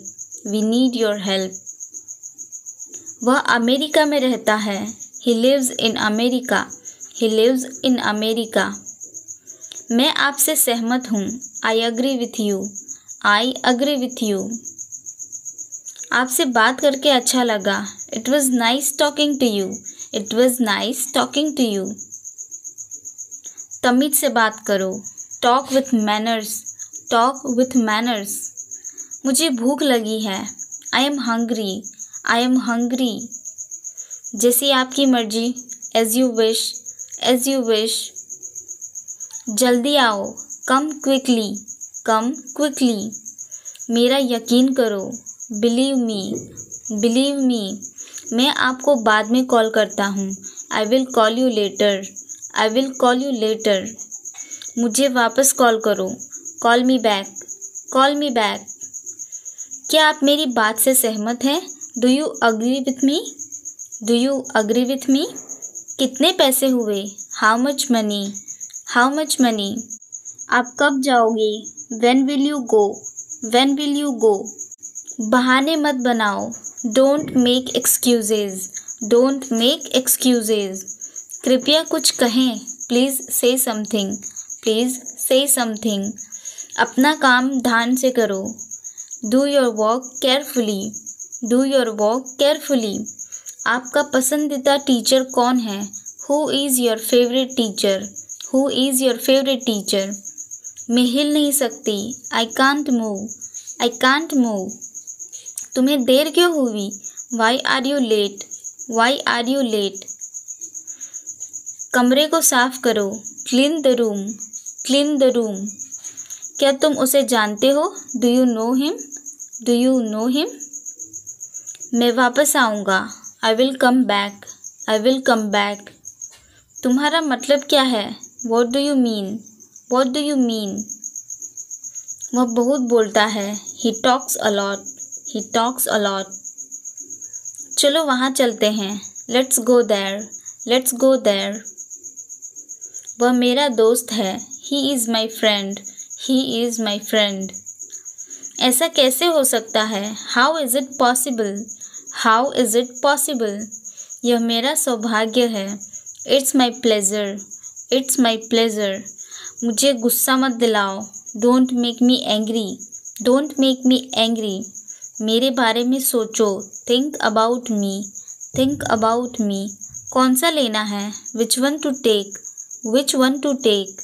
We need your help. वह अमेरिका में रहता है। He lives in America. He lives in America. मैं आपसे सहमत हूँ। I agree with you. I agree with you. आपसे बात करके अच्छा लगा। It was nice talking to you. It was nice talking to you. तमीज़ से बात करो। Talk with manners. Talk with manners. मुझे भूख लगी है। I am hungry. I am hungry. जैसी आपकी मर्जी। As you wish. As you wish. जल्दी आओ। Come quickly. Come quickly. मेरा यकीन करो। Believe me. Believe me. मैं आपको बाद में कॉल करता हूँ। I will call you later. I will call you later. मुझे वापस कॉल करो। Call me back. Call me back. क्या आप मेरी बात से सहमत हैं? Do you agree with me? Do you agree with me? कितने पैसे हुए? How much money? How much money? आप कब जाओगे? When will you go? When will you go? बहाने मत बनाओ। Don't make excuses. Don't make excuses. कृपया कुछ कहें। Please say something. Please say something. अपना काम ध्यान से करो। Do your work carefully. Do your work carefully. आपका पसंदीदा टीचर कौन है? Who is your favorite teacher? Who is your favorite teacher? मैं हिल नहीं सकती। I can't move. I can't move. तुम्हें देर क्यों हुई? Why are you late? Why are you late? कमरे को साफ करो। Clean the room. Clean the room. क्या तुम उसे जानते हो? Do you know him? Do you know him? मैं वापस आऊँगा। I will come back. I will come back. तुम्हारा मतलब क्या है? What do you mean? What do you mean? वह बहुत बोलता है। He talks a lot. He talks a lot. चलो वहाँ चलते हैं। Let's go there. Let's go there. वह मेरा दोस्त है। He is my friend. He is my friend. ऐसा कैसे हो सकता है? How is it possible? How is it possible? यह मेरा सौभाग्य है। It's my pleasure. It's my pleasure. मुझे गुस्सा मत दिलाओ। Don't make me angry. Don't make me angry. मेरे बारे में सोचो। Think about me. Think about me. कौन सा लेना है? Which one to take? Which one to take?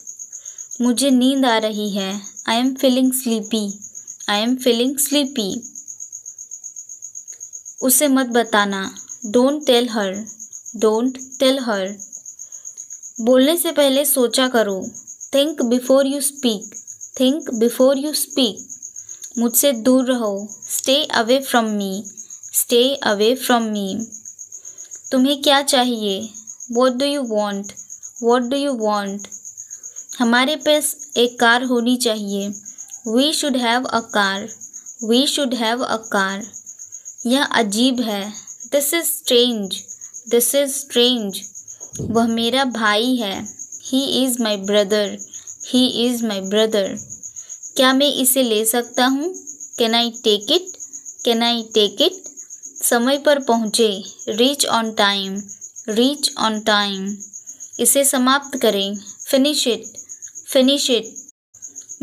मुझे नींद आ रही है। I am feeling sleepy. I am feeling sleepy. उसे मत बताना। Don't tell her. Don't tell her. बोलने से पहले सोचा करो। Think before you speak. Think before you speak. मुझसे दूर रहो। Stay away from me. Stay away from me. तुम्हें क्या चाहिए? What do you want? What do you want? हमारे पास एक कार होनी चाहिए। We should have a car. We should have a car. यह अजीब है। This is strange. This is strange. वह मेरा भाई है। He is my brother. He is my brother. क्या मैं इसे ले सकता हूँ? Can I take it? Can I take it? समय पर पहुँचे। Reach on time. Reach on time. इसे समाप्त करें। Finish it. Finish it.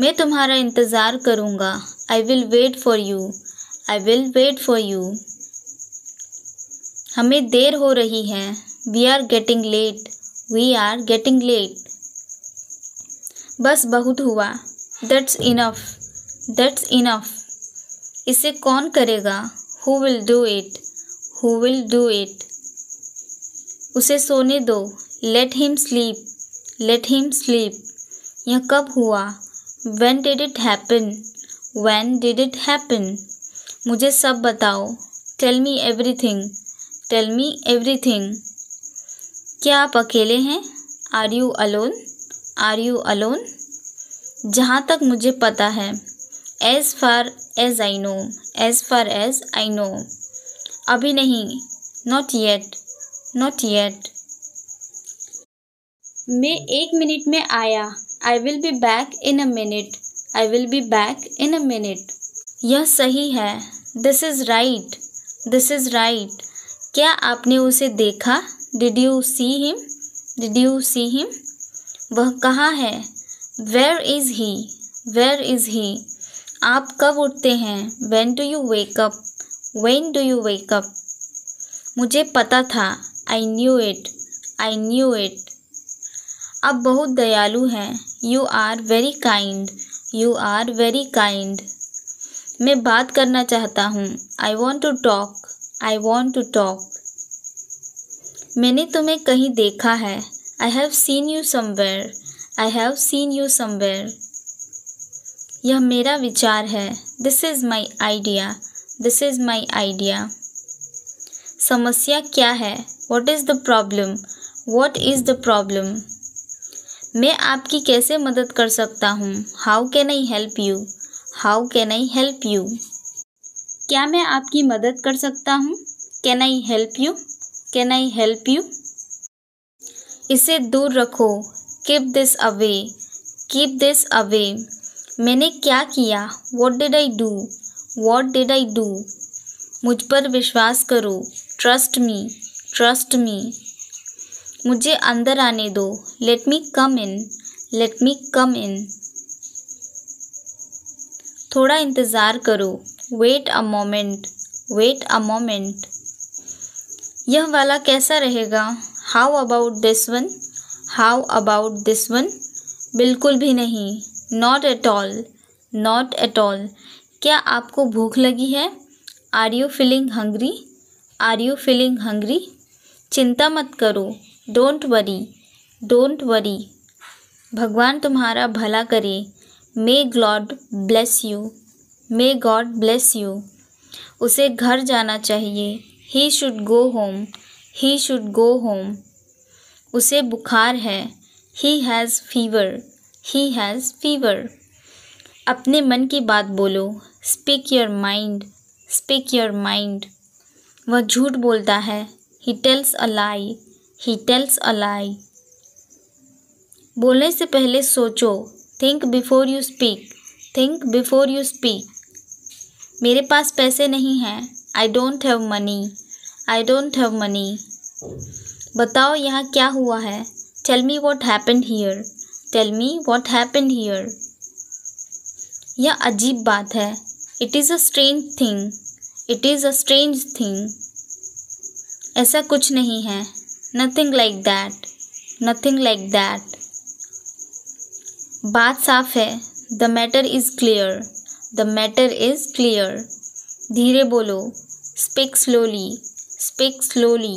मैं तुम्हारा इंतज़ार करूँगा। I will wait for you. I will wait for you. हमें देर हो रही है। We are getting late. We are getting late. बस बहुत हुआ। That's enough. That's enough. इसे कौन करेगा? Who will do it? Who will do it? उसे सोने दो। Let him sleep. Let him sleep. यह कब हुआ? When did it happen? When did it happen? मुझे सब बताओ। Tell me everything. Tell me everything. क्या आप अकेले हैं? Are you alone? Are you alone? जहाँ तक मुझे पता है। As far as I know. As far as I know. अभी नहीं। Not yet. Not yet. मैं 1 मिनट में आया। I will be back in a minute. I will be back in a minute. यह सही है। This is right. This is right. क्या आपने उसे देखा? Did you see him? Did you see him? वह कहाँ है? Where is he? Where is he? आप कब उठते हैं? When do you wake up? When do you wake up? मुझे पता था। I knew it. I knew it. आप बहुत दयालु हैं। You are very kind. You are very kind. मैं बात करना चाहता हूँ। I want to talk. I want to talk. मैंने तुम्हें कहीं देखा है। I have seen you somewhere. I have seen you somewhere. यह मेरा विचार है। This is my idea. This is my idea. समस्या क्या है? What is the problem? What is the problem? मैं आपकी कैसे मदद कर सकता हूँ? How can I help you? How can I help you? क्या मैं आपकी मदद कर सकता हूँ? Can I help you? Can I help you? इसे दूर रखो। Keep this away. Keep this away. मैंने क्या किया? What did I do? What did I do? मुझ पर विश्वास करो। Trust me. Trust me. मुझे अंदर आने दो। Let me come in. Let me come in. थोड़ा इंतज़ार करो। Wait a moment. Wait a moment. यह वाला कैसा रहेगा? How about this one? How about this one? बिल्कुल भी नहीं। Not at all. Not at all. क्या आपको भूख लगी है? Are you feeling hungry? Are you feeling hungry? चिंता मत करो। Don't worry. Don't worry. भगवान तुम्हारा भला करे। May God bless you. May God bless you. उसे घर जाना चाहिए। He should go home. He should go home. उसे बुखार है। He has fever. He has fever. अपने मन की बात बोलो। Speak your mind. Speak your mind. वह झूठ बोलता है। He tells a lie. He tells a lie. बोलने से पहले सोचो। Think before you speak. Think before you speak. मेरे पास पैसे नहीं हैं। I don't have money. I don't have money. बताओ यहाँ क्या हुआ है? Tell me what happened here. Tell me what happened here. यह अजीब बात है। It is a strange thing. It is a strange thing. ऐसा कुछ नहीं है। Nothing like that. Nothing like that. बात साफ है। The matter is clear. The matter is clear. धीरे बोलो। Speak slowly. Speak slowly.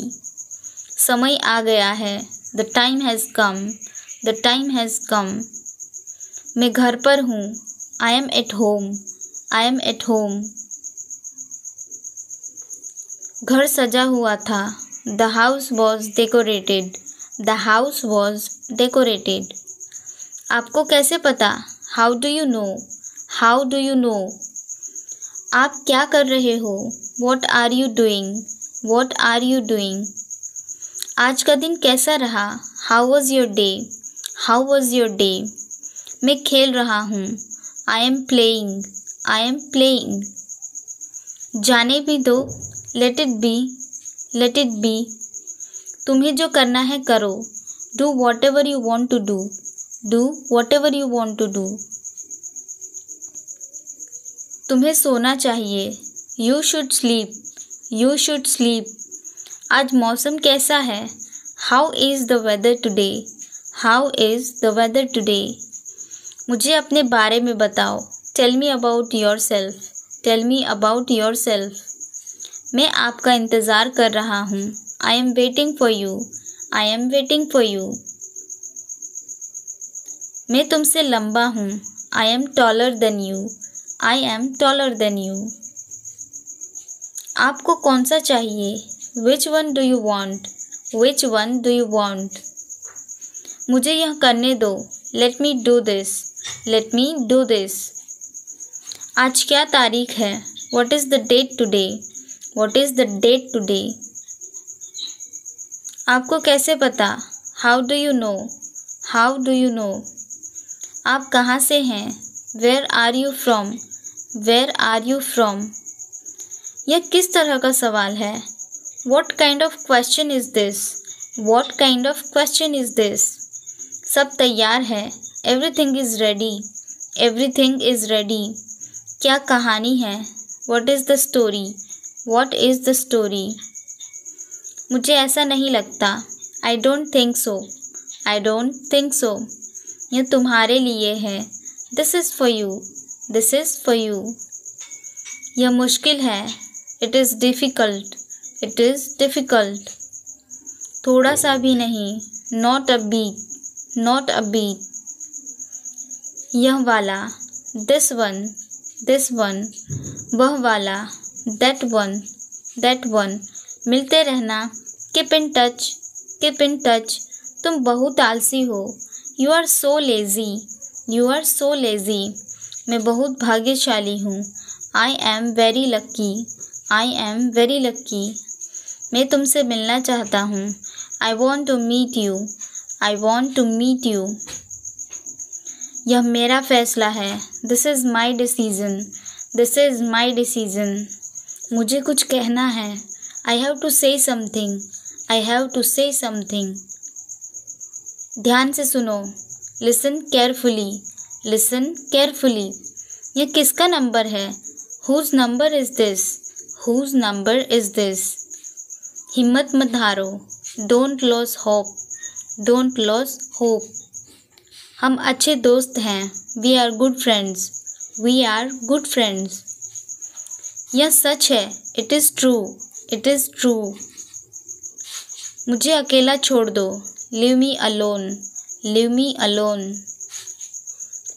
समय आ गया है। The time has come. The time has come. मैं घर पर हूँ। I am at home. I am at home. घर सजा हुआ था। The house was decorated. The house was decorated. आपको कैसे पता? How do you know? How do you know? आप क्या कर रहे हो? What are you doing? What are you doing? आज का दिन कैसा रहा? How was your day? How was your day? मैं खेल रहा हूँ। I am playing. I am playing. जाने भी दो। Let it be. Let it be. तुम्हें जो करना है करो। Do whatever you want to do. Do whatever you want to do. तुम्हें सोना चाहिए। You should sleep. You should sleep. आज मौसम कैसा है? How is the weather today? How is the weather today? मुझे अपने बारे में बताओ। Tell me about yourself. Tell me about yourself. मैं आपका इंतज़ार कर रहा हूँ। I am waiting for you. I am waiting for you. मैं तुमसे लंबा हूँ। I am taller than you. I am taller than you. आपको कौन सा चाहिए? Which one do you want? Which one do you want? मुझे यह करने दो। Let me do this. Let me do this. आज क्या तारीख है? What is the date today? What is the date today? आपको कैसे पता? How do you know? How do you know? आप कहाँ से हैं? Where are you from? Where are you from? यह किस तरह का सवाल है? What kind of question is this? What kind of question is this? सब तैयार है। Everything is ready. Everything is ready. क्या कहानी है? What is the story? What is the story? मुझे ऐसा नहीं लगता। I don't think so. I don't think so. यह तुम्हारे लिए है। This is for you. This is for you. यह मुश्किल है। It is difficult. It is difficult. थोड़ा सा भी नहीं। Not a bit. Not a bit. यह वाला। This one. This one. वह वाला। That one. That one. मिलते रहना। Keep in touch. Keep in touch. तुम बहुत आलसी हो। You are so lazy. You are so lazy. मैं बहुत भाग्यशाली हूँ। I am very lucky. I am very lucky. मैं तुमसे मिलना चाहता हूँ। I want to meet you. I want to meet you. यह मेरा फैसला है। This is my decision. This is my decision. मुझे कुछ कहना है। I have to say something. I have to say something. ध्यान से सुनो। Listen carefully. Listen carefully. यह किसका नंबर है? Whose number is this? Whose number is this? हिम्मत मत हारो। Don't loss hope. Don't loss hope. हम अच्छे दोस्त हैं। We are good friends. We are good friends. यह सच है। It is true. It is true. मुझे अकेला छोड़ दो। Leave me alone. Leave me alone.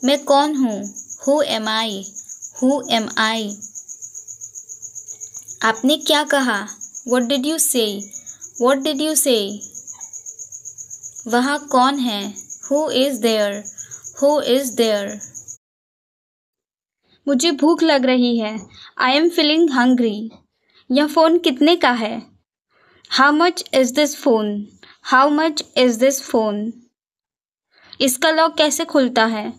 मैं कौन हूँ? Who am I? Who am I? आपने क्या कहा? What did you say? What did you say? वहाँ कौन है? Who is there? Who is there? मुझे भूख लग रही है। I am feeling hungry. यह फ़ोन कितने का है? How much is this phone? How much is this phone? इसका लॉक कैसे खुलता है?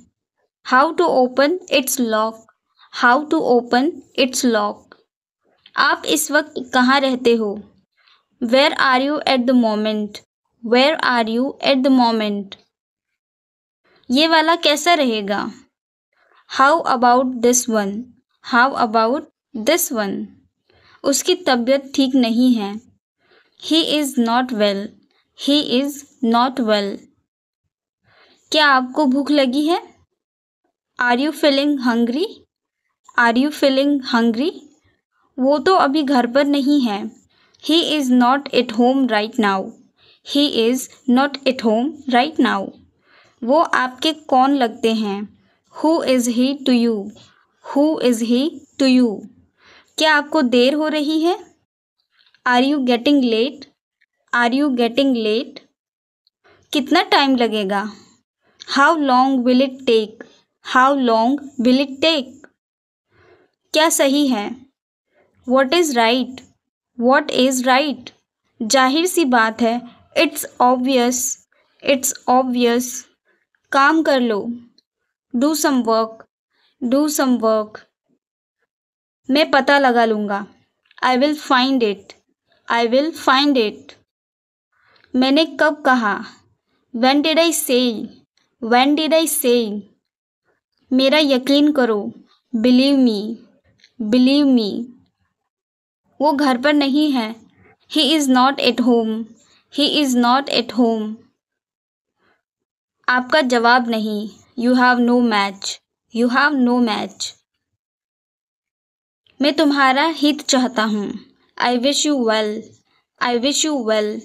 How to open its lock? How to open its lock? आप इस वक्त कहाँ रहते हो? Where are you at the moment? Where are you at the moment? ये वाला कैसा रहेगा? How about this one? How about this one? उसकी तबीयत ठीक नहीं है। He is not well. He is not well. क्या आपको भूख लगी है? Are you feeling hungry? Are you feeling hungry? वो तो अभी घर पर नहीं है। He is not at home right now. He is not at home right now. वो आपके कौन लगते हैं? Who is he to you? Who is he to you? क्या आपको देर हो रही है? Are you getting late? Are you getting late? कितना टाइम लगेगा? How long will it take? How long will it take? क्या सही है? What is right? What is right? जाहिर सी बात है। It's obvious. It's obvious. काम कर लो। Do some work. Do some work. मैं पता लगा लूँगा। I will find it. I will find it. मैंने कब कहा? व्हेन डिड आई से? व्हेन डिड आई से? मेरा यकीन करो। Believe me. Believe me. वो घर पर नहीं है। He is not at home. He is not at home. आपका जवाब नहीं। You have no match. You have no match. मैं तुम्हारा हित चाहता हूँ। I wish you well. I wish you well.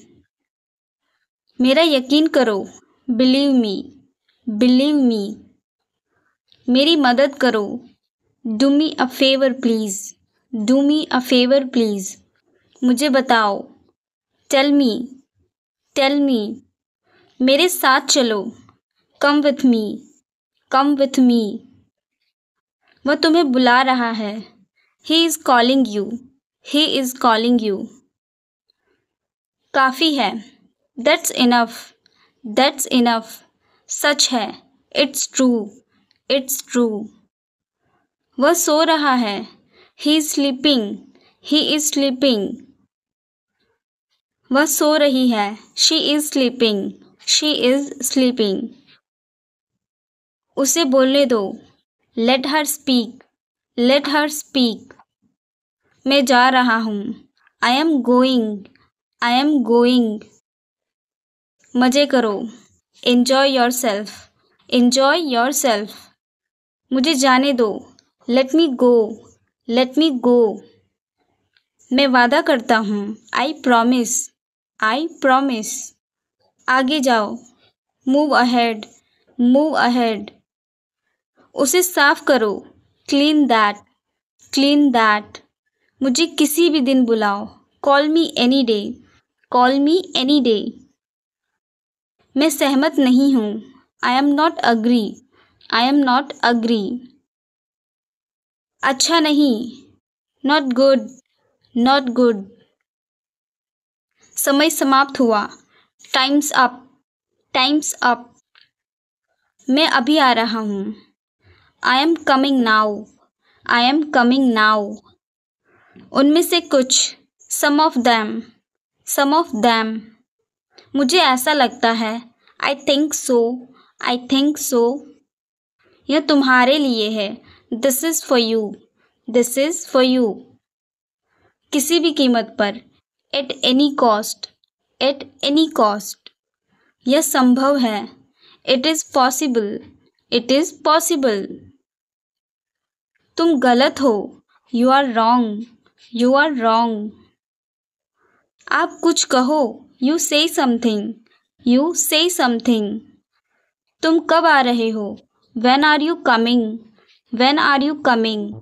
मेरा यकीन करो। Believe me. बिलीव मी, मेरी मदद करो। Do me a favour please, do me a favour please, मुझे बताओ। टेल मी, टेल मी, मेरे साथ चलो। Come with me, come with me, वह तुम्हें बुला रहा है। He is calling you, he is calling you, काफ़ी है। दैट्स इनफ, दैट्स इनफ, सच है। इट्स ट्रू, इट्स ट्रू, वह सो रहा है। He is sleeping, he is sleeping, वह सो रही है। She is sleeping, she is sleeping, उसे बोलने दो। Let her speak, let her speak, मैं जा रहा हूँ। I am going, I am going, मज़े करो। Enjoy your self, enjoy your self, मुझे जाने दो। लेट मी गो, लेट मी गो, मैं वादा करता हूँ। आई प्रॉमिस, आई प्रॉमिस, आगे जाओ। मूव अहेड, मूव अहेड, उसे साफ करो। क्लीन दैट, क्लीन दैट, मुझे किसी भी दिन बुलाओ। Call me any day, call me any day, मैं सहमत नहीं हूँ। I am not agree, I am not agree, अच्छा नहीं। नॉट गुड, नॉट गुड, समय समाप्त हुआ। टाइम्स अप, टाइम्स अप, मैं अभी आ रहा हूँ। I am coming now, I am coming now, उनमें से कुछ। Some of them, some of them, मुझे ऐसा लगता है। I think so, I think so, यह तुम्हारे लिए है। This is for you, this is for you, किसी भी कीमत पर। At any cost, at any cost, यह संभव है। It is possible, it is possible, तुम गलत हो। You are wrong, you are wrong, आप कुछ कहो। यू से समथिंग, यू से समथिंग, तुम कब आ रहे हो। When are you coming, when are you coming,